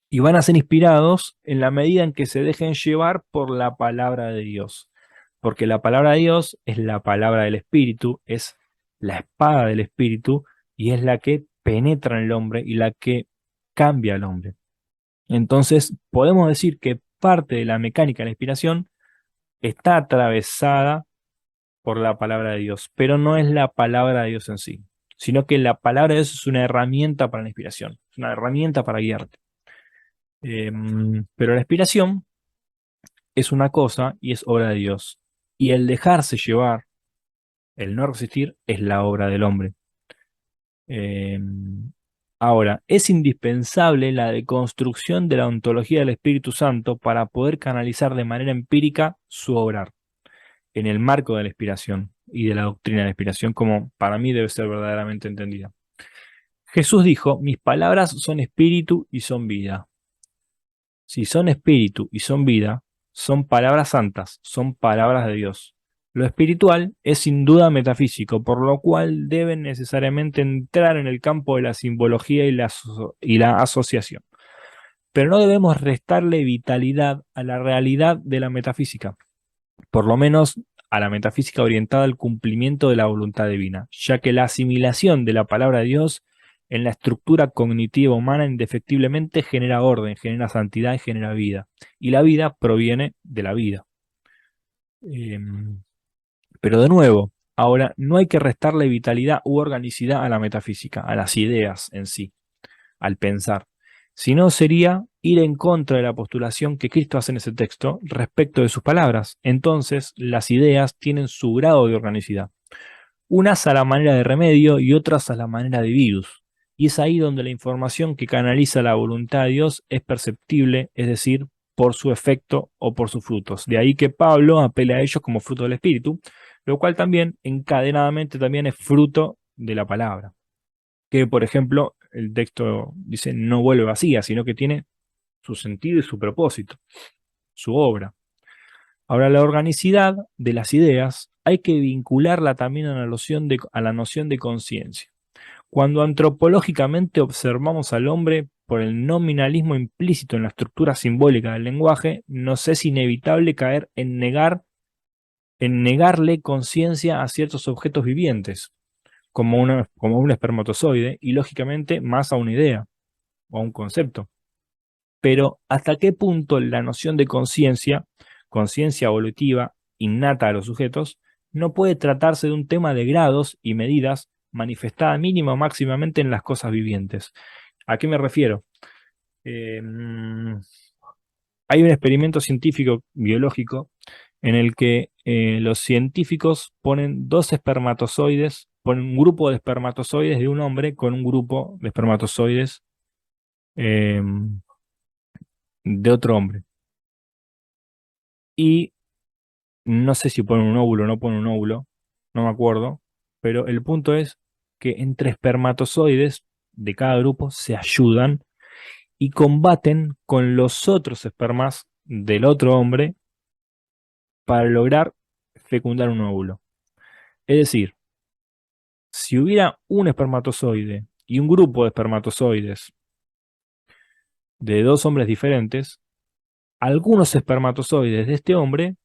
Y van a ser inspirados en la medida en que se dejen llevar por la palabra de Dios. Porque la palabra de Dios es la palabra del Espíritu, es la espada del Espíritu y es la que penetra en el hombre y la que cambia al hombre. Entonces, podemos decir que parte de la mecánica de la inspiración está atravesada por la palabra de Dios, pero no es la palabra de Dios en sí, sino que la palabra de Dios es una herramienta para la inspiración, es una herramienta para guiarte. Pero la inspiración es una cosa y es obra de Dios. Y el dejarse llevar, el no resistir, es la obra del hombre. Eh, Ahora, es indispensable la deconstrucción de la ontología del Espíritu Santo para poder canalizar de manera empírica su obrar en el marco de la inspiración y de la doctrina de la inspiración, como para mí debe ser verdaderamente entendida. Jesús dijo, mis palabras son espíritu y son vida. Si son espíritu y son vida, son palabras santas, son palabras de Dios. Lo espiritual es sin duda metafísico, por lo cual deben necesariamente entrar en el campo de la simbología y la asociación. Pero no debemos restarle vitalidad a la realidad de la metafísica, por lo menos a la metafísica orientada al cumplimiento de la voluntad divina, ya que la asimilación de la palabra de Dios en la estructura cognitiva humana indefectiblemente genera orden, genera santidad y genera vida. Y la vida proviene de la vida. Eh, pero de nuevo, ahora no hay que restarle vitalidad u organicidad a la metafísica, a las ideas en sí, al pensar. Si no, sería ir en contra de la postulación que Cristo hace en ese texto respecto de sus palabras. Entonces, las ideas tienen su grado de organicidad. Unas a la manera de remedio y otras a la manera de virus. Y es ahí donde la información que canaliza la voluntad de Dios es perceptible, es decir, por su efecto o por sus frutos. De ahí que Pablo apela a ellos como fruto del Espíritu, lo cual también encadenadamente también es fruto de la palabra. Que, por ejemplo, el texto dice no vuelve vacía, sino que tiene su sentido y su propósito. su obra. Ahora, la organicidad de las ideas hay que vincularla también a la noción de conciencia. Cuando antropológicamente observamos al hombre por el nominalismo implícito en la estructura simbólica del lenguaje, nos es inevitable caer en negarle conciencia a ciertos objetos vivientes, como un espermatozoide, y lógicamente más a una idea o a un concepto. Pero ¿hasta qué punto la noción de conciencia, conciencia evolutiva, innata a los sujetos, no puede tratarse de un tema de grados y medidas manifestada mínima o máximamente en las cosas vivientes? ¿A qué me refiero? Eh, mm, Hay un experimento científico biológico en el que los científicos ponen dos espermatozoides, ponen un grupo de espermatozoides de un hombre con un grupo de espermatozoides eh, de otro hombre. Y no sé si ponen un óvulo o no ponen un óvulo, no me acuerdo, pero el punto es que entre espermatozoides de cada grupo se ayudan y combaten con los otros espermas del otro hombre para lograr fecundar un óvulo. Es decir, si hubiera un espermatozoide y un grupo de espermatozoides de dos hombres diferentes, algunos espermatozoides de este hombre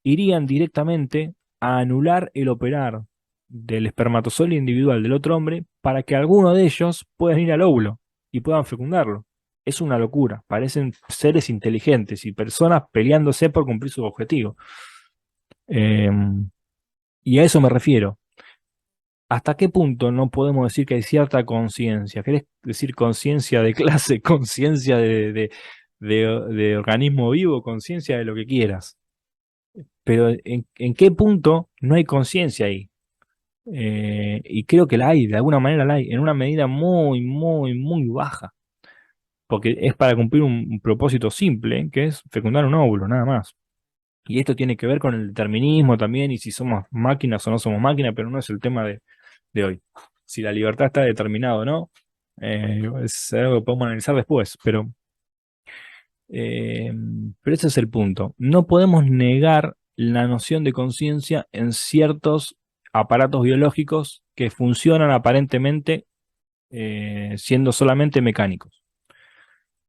irían directamente a anular el operar del espermatozoide individual del otro hombre para que alguno de ellos puedan ir al óvulo y puedan fecundarlo. Es una locura, parecen seres inteligentes y personas peleándose por cumplir su objetivo. Eh, y a eso me refiero. ¿Hasta qué punto no podemos decir que hay cierta conciencia? ¿Querés decir conciencia de clase, conciencia de organismo vivo, conciencia de lo que quieras? Pero ¿en qué punto no hay conciencia ahí? Y creo que la hay, de alguna manera la hay, en una medida muy, muy, muy baja, porque es para cumplir un propósito simple, que es fecundar un óvulo, nada más. Y esto tiene que ver con el determinismo también, y si somos máquinas o no somos máquinas, pero no es el tema de hoy. Si la libertad está determinada o no, es algo que podemos analizar después, eh, pero ese es el punto. No podemos negar la noción de conciencia en ciertos aparatos biológicos que funcionan aparentemente siendo solamente mecánicos.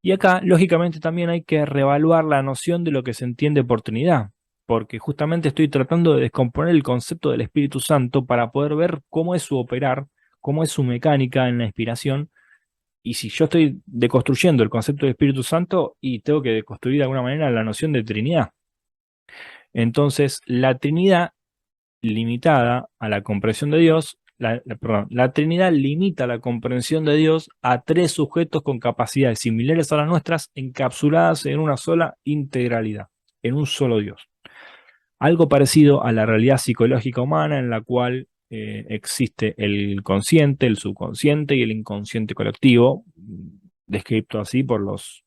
Y acá, lógicamente, también hay que reevaluar la noción de lo que se entiende por Trinidad, porque justamente estoy tratando de descomponer el concepto del Espíritu Santo para poder ver cómo es su operar, cómo es su mecánica en la inspiración. Y si yo estoy deconstruyendo el concepto del Espíritu Santo y tengo que deconstruir de alguna manera la noción de Trinidad. Entonces, la Trinidad limitada a la comprensión de Dios, la Trinidad limita la comprensión de Dios a tres sujetos con capacidades similares a las nuestras, encapsuladas en una sola integralidad, en un solo Dios. Algo parecido a la realidad psicológica humana en la cual existe el consciente, el subconsciente y el inconsciente colectivo, descrito así por los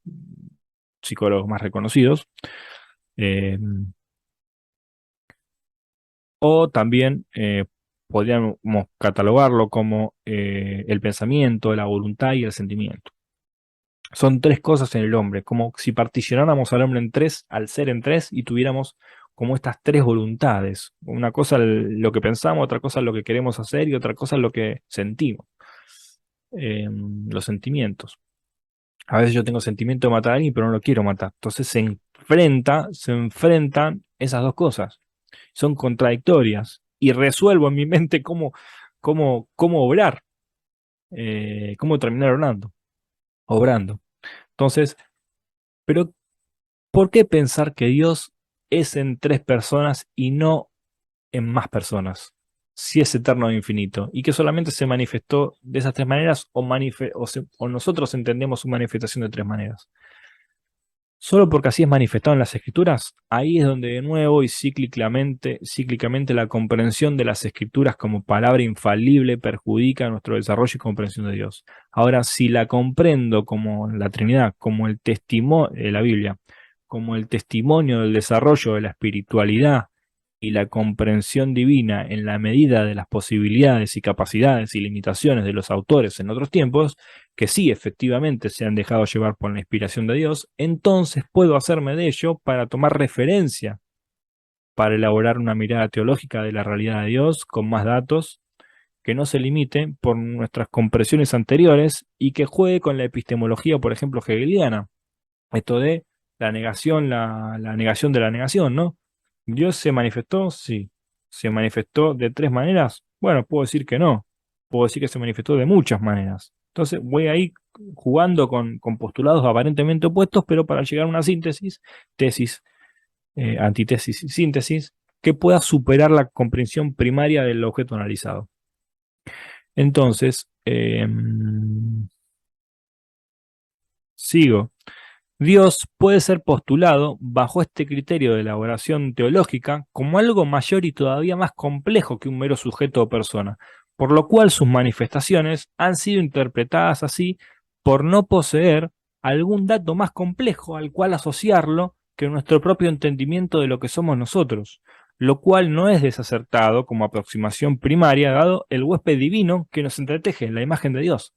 psicólogos más reconocidos. Eh, o también podríamos catalogarlo como el pensamiento, la voluntad y el sentimiento. Son tres cosas en el hombre, como si particionáramos al hombre en tres, al ser en tres, y tuviéramos como estas tres voluntades. Una cosa lo que pensamos, otra cosa lo que queremos hacer y otra cosa lo que sentimos. Los sentimientos. A veces yo tengo sentimiento de matar a alguien, pero no lo quiero matar. Entonces se enfrentan esas dos cosas. Son contradictorias. Y resuelvo en mi mente cómo obrar, cómo terminar obrando. Entonces, pero ¿por qué pensar que Dios es en tres personas y no en más personas? Si es eterno e infinito. Y que solamente se manifestó de esas tres maneras o nosotros entendemos su manifestación de tres maneras. Solo porque así es manifestado en las escrituras, ahí es donde de nuevo y cíclicamente la comprensión de las escrituras como palabra infalible perjudica nuestro desarrollo y comprensión de Dios. Ahora, si la comprendo como la Trinidad, como el testimonio de la Biblia, como el testimonio del desarrollo de la espiritualidad y la comprensión divina en la medida de las posibilidades y capacidades y limitaciones de los autores en otros tiempos, que sí efectivamente se han dejado llevar por la inspiración de Dios, entonces puedo hacerme de ello para tomar referencia, para elaborar una mirada teológica de la realidad de Dios con más datos, que no se limite por nuestras compresiones anteriores y que juegue con la epistemología, por ejemplo, hegeliana. Esto de la negación, la negación de la negación, ¿no? ¿Dios se manifestó? Sí. ¿Se manifestó de tres maneras? Bueno, puedo decir que no. Puedo decir que se manifestó de muchas maneras. Entonces voy ahí jugando con postulados aparentemente opuestos, pero para llegar a una síntesis, tesis, antítesis y síntesis, que pueda superar la comprensión primaria del objeto analizado. Entonces, sigo. Dios puede ser postulado bajo este criterio de elaboración teológica como algo mayor y todavía más complejo que un mero sujeto o persona, por lo cual sus manifestaciones han sido interpretadas así por no poseer algún dato más complejo al cual asociarlo que nuestro propio entendimiento de lo que somos nosotros, lo cual no es desacertado como aproximación primaria dado el huésped divino que nos entreteje en la imagen de Dios.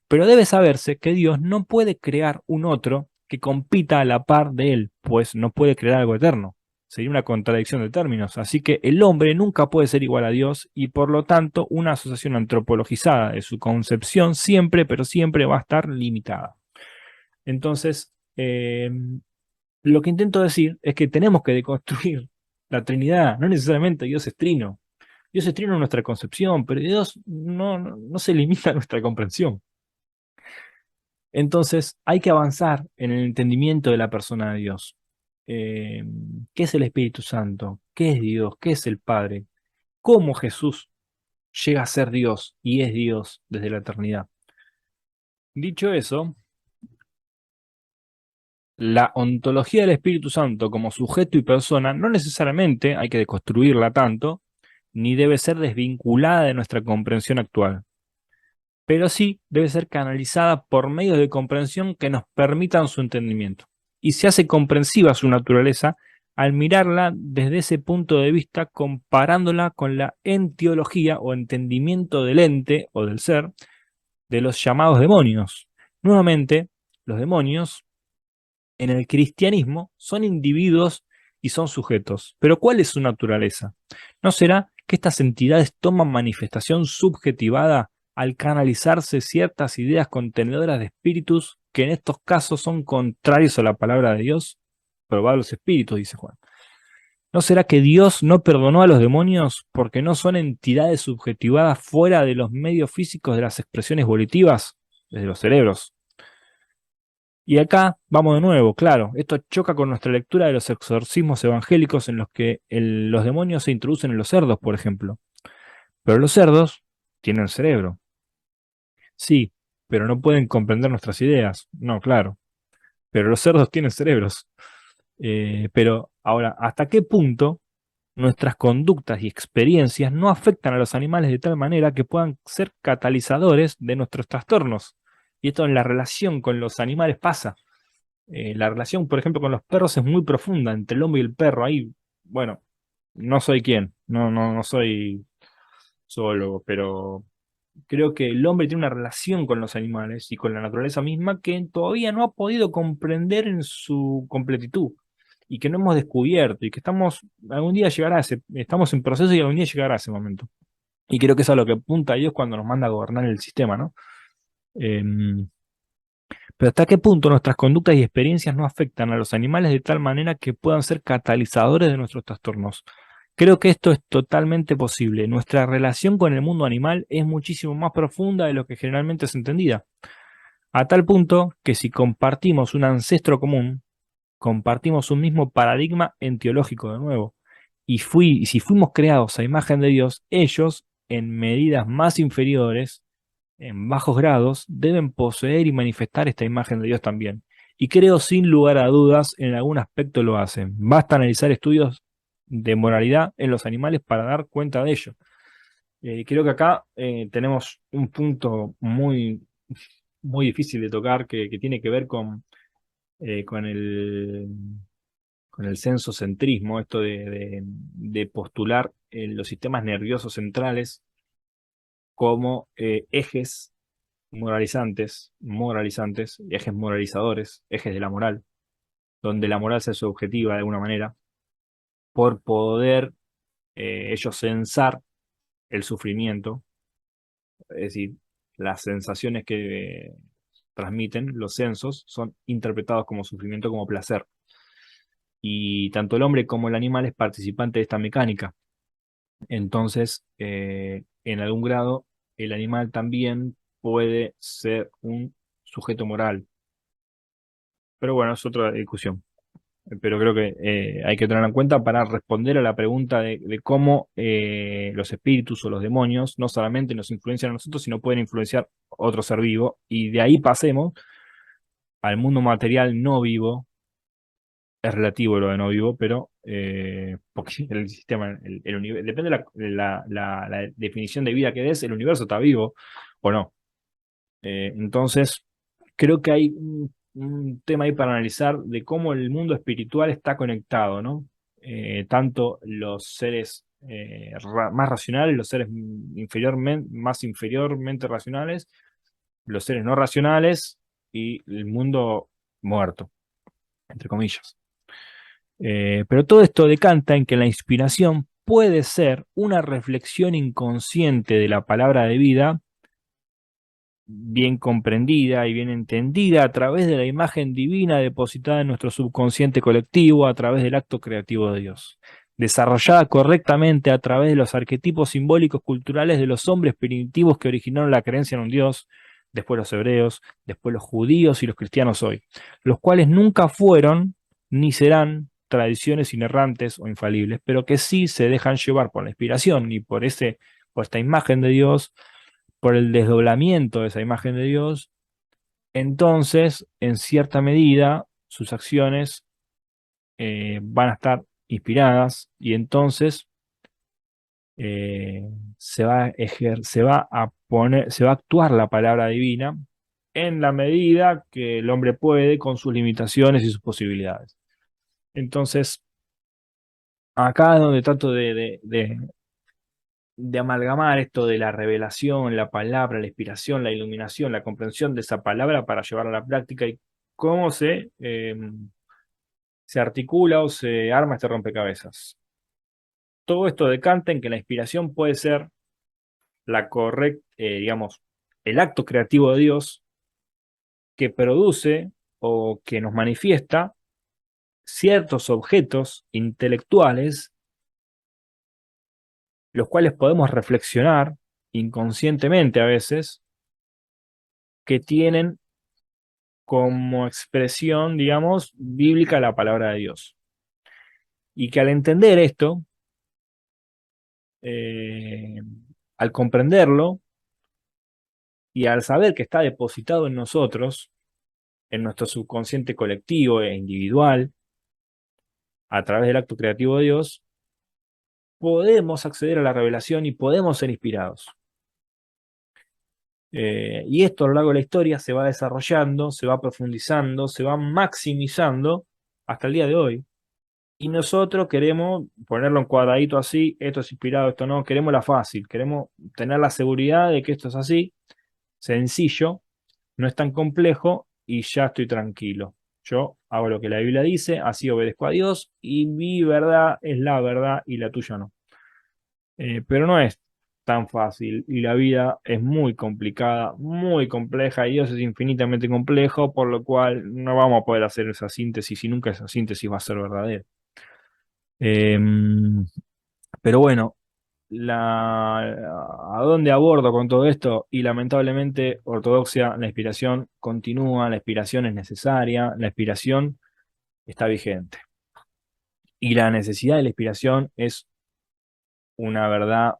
Pero debe saberse que Dios no puede crear un otro que compita a la par de él, pues no puede crear algo eterno. Sería una contradicción de términos. Así que el hombre nunca puede ser igual a Dios y por lo tanto una asociación antropologizada de su concepción siempre, pero siempre va a estar limitada. Entonces, lo que intento decir es que tenemos que deconstruir la Trinidad. No necesariamente Dios es trino. Dios es trino en nuestra concepción, pero Dios no se limita a nuestra comprensión. Entonces, hay que avanzar en el entendimiento de la persona de Dios. Eh, ¿Qué es el Espíritu Santo? ¿Qué es Dios? ¿Qué es el Padre? ¿Cómo Jesús llega a ser Dios y es Dios desde la eternidad? Dicho eso, la ontología del Espíritu Santo como sujeto y persona no necesariamente hay que deconstruirla tanto, ni debe ser desvinculada de nuestra comprensión actual, pero sí debe ser canalizada por medios de comprensión que nos permitan su entendimiento. Y se hace comprensiva su naturaleza al mirarla desde ese punto de vista, comparándola con la entiología o entendimiento del ente o del ser de los llamados demonios. Nuevamente, los demonios en el cristianismo son individuos y son sujetos. Pero ¿cuál es su naturaleza? ¿No será que estas entidades toman manifestación subjetivada al canalizarse ciertas ideas contenedoras de espíritus que en estos casos son contrarios a la palabra de Dios? Probad los espíritus, dice Juan. ¿No será que Dios no perdonó a los demonios porque no son entidades subjetivadas fuera de los medios físicos de las expresiones volitivas, desde los cerebros? Y acá vamos de nuevo, claro, esto choca con nuestra lectura de los exorcismos evangélicos en los que los demonios se introducen en los cerdos, por ejemplo. Pero los cerdos tienen cerebro. Sí, pero no pueden comprender nuestras ideas. No, claro. Pero los cerdos tienen cerebros. Pero ahora, ¿hasta qué punto nuestras conductas y experiencias no afectan a los animales de tal manera que puedan ser catalizadores de nuestros trastornos? Y esto en la relación con los animales pasa. La relación, por ejemplo, con los perros es muy profunda entre el hombre y el perro. Ahí, bueno, no soy quien, no soy zoólogo, pero creo que el hombre tiene una relación con los animales y con la naturaleza misma que todavía no ha podido comprender en su completitud y que no hemos descubierto y que algún día llegará estamos en proceso y algún día llegará ese momento. Y creo que es a lo que apunta Dios cuando nos manda a gobernar el sistema, ¿no? Em, Pero ¿hasta qué punto nuestras conductas y experiencias no afectan a los animales de tal manera que puedan ser catalizadores de nuestros trastornos? Creo que esto es totalmente posible. Nuestra relación con el mundo animal es muchísimo más profunda de lo que generalmente es entendida. A tal punto que si compartimos un ancestro común, compartimos un mismo paradigma entiológico de nuevo. Y si fuimos creados a imagen de Dios, ellos, en medidas más inferiores, en bajos grados, deben poseer y manifestar esta imagen de Dios también. Y creo sin lugar a dudas, en algún aspecto lo hacen. Basta analizar estudios de moralidad en los animales para dar cuenta de ello. Creo que acá tenemos un punto muy difícil de tocar que tiene que ver con, con el sensocentrismo, esto de postular los sistemas nerviosos centrales como ejes moralizantes, ejes moralizadores, ejes de la moral, donde la moral sea subjetiva de alguna manera, por poder ellos censar el sufrimiento, es decir, las sensaciones que transmiten los censos son interpretados como sufrimiento, como placer. Y tanto el hombre como el animal es participante de esta mecánica. Entonces, en algún grado, el animal también puede ser un sujeto moral. Pero bueno, es otra discusión. Pero creo que hay que tenerlo en cuenta para responder a la pregunta de cómo los espíritus o los demonios no solamente nos influencian a nosotros, sino pueden influenciar otro ser vivo. Y de ahí pasemos al mundo material no vivo. Es relativo lo de no vivo, pero porque el sistema, depende de la definición de vida que des, el universo está vivo o no. Entonces, creo que hay un tema ahí para analizar de cómo el mundo espiritual está conectado, ¿no? Tanto los seres más racionales, los seres más inferiormente racionales, los seres no racionales y el mundo muerto, entre comillas. Pero todo esto decanta en que la inspiración puede ser una reflexión inconsciente de la palabra de vida, bien comprendida y bien entendida a través de la imagen divina depositada en nuestro subconsciente colectivo a través del acto creativo de Dios, desarrollada correctamente a través de los arquetipos simbólicos culturales de los hombres primitivos que originaron la creencia en un Dios, después los hebreos, después los judíos y los cristianos hoy, los cuales nunca fueron ni serán tradiciones inerrantes o infalibles, pero que sí se dejan llevar por la inspiración y por esta imagen de Dios, por el desdoblamiento de esa imagen de Dios. Entonces, en cierta medida, sus acciones van a estar inspiradas y entonces se va a actuar la palabra divina en la medida que el hombre puede con sus limitaciones y sus posibilidades. Entonces, acá es donde trato de amalgamar esto de la revelación, la palabra, la inspiración, la iluminación, la comprensión de esa palabra para llevarla a la práctica y cómo se articula o se arma este rompecabezas. Todo esto decanta en que la inspiración puede ser la correcta, digamos, el acto creativo de Dios que produce o que nos manifiesta ciertos objetos intelectuales, los cuales podemos reflexionar inconscientemente a veces, que tienen como expresión, digamos, bíblica la palabra de Dios. Y que al entender esto, eh, al comprenderlo y al saber que está depositado en nosotros, en nuestro subconsciente colectivo e individual, a través del acto creativo de Dios, podemos acceder a la revelación y podemos ser inspirados. Y esto a lo largo de la historia se va desarrollando, se va profundizando, se va maximizando hasta el día de hoy. Y nosotros queremos ponerlo en cuadradito así, esto es inspirado, esto no, queremos la fácil, queremos tener la seguridad de que esto es así, sencillo, no es tan complejo y ya estoy tranquilo. Yo hago lo que la Biblia dice, así obedezco a Dios y mi verdad es la verdad y la tuya no. Pero no es tan fácil y la vida es muy complicada, muy compleja y Dios es infinitamente complejo, por lo cual no vamos a poder hacer esa síntesis y nunca esa síntesis va a ser verdadera. Em, pero bueno, ¿a dónde abordo con todo esto? Y lamentablemente, ortodoxia, la inspiración continúa, la inspiración es necesaria, la inspiración está vigente. Y la necesidad de la inspiración es una verdad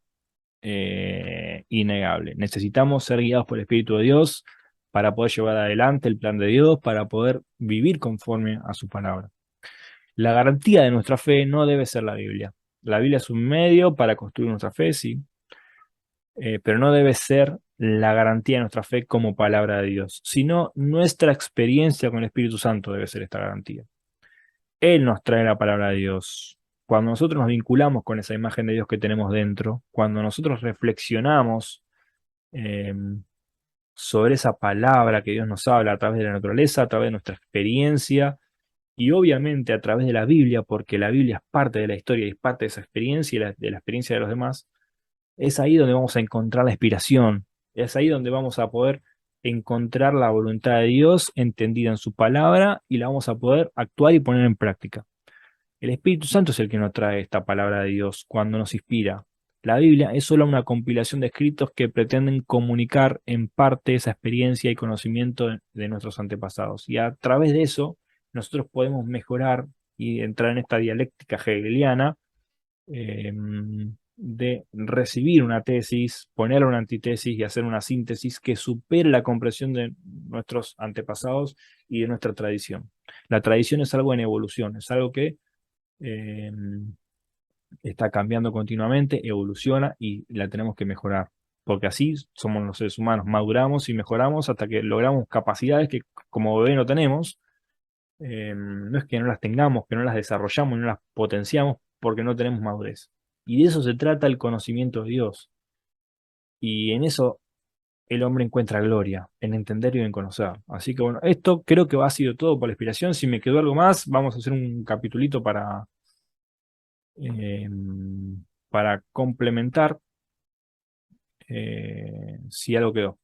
innegable. Necesitamos ser guiados por el Espíritu de Dios para poder llevar adelante el plan de Dios, para poder vivir conforme a su palabra. La garantía de nuestra fe no debe ser la Biblia. La Biblia es un medio para construir nuestra fe, sí, pero no debe ser la garantía de nuestra fe como palabra de Dios, sino nuestra experiencia con el Espíritu Santo debe ser esta garantía. Él nos trae la palabra de Dios. Cuando nosotros nos vinculamos con esa imagen de Dios que tenemos dentro, cuando nosotros reflexionamos eh, sobre esa palabra que Dios nos habla a través de la naturaleza, a través de nuestra experiencia y obviamente a través de la Biblia, porque la Biblia es parte de la historia y es parte de esa experiencia y de la experiencia de los demás, es ahí donde vamos a encontrar la inspiración, es ahí donde vamos a poder encontrar la voluntad de Dios entendida en su palabra y la vamos a poder actuar y poner en práctica. El Espíritu Santo es el que nos trae esta palabra de Dios cuando nos inspira. La Biblia es solo una compilación de escritos que pretenden comunicar en parte esa experiencia y conocimiento de nuestros antepasados. Y a través de eso, nosotros podemos mejorar y entrar en esta dialéctica hegeliana eh, de recibir una tesis, poner una antitesis y hacer una síntesis que supere la comprensión de nuestros antepasados y de nuestra tradición. La tradición es algo en evolución, es algo que eh, está cambiando continuamente, evoluciona y la tenemos que mejorar. Porque así somos los seres humanos, maduramos y mejoramos hasta que logramos capacidades que como bebé no tenemos. No es que no las tengamos, que no las desarrollamos y no las potenciamos porque no tenemos madurez. Y de eso se trata el conocimiento de Dios. Y en eso el hombre encuentra gloria, en entender y en conocer. Así que bueno, esto creo que ha sido todo por la inspiración. Si me quedó algo más, vamos a hacer un capitulito eh, para complementar si algo quedó.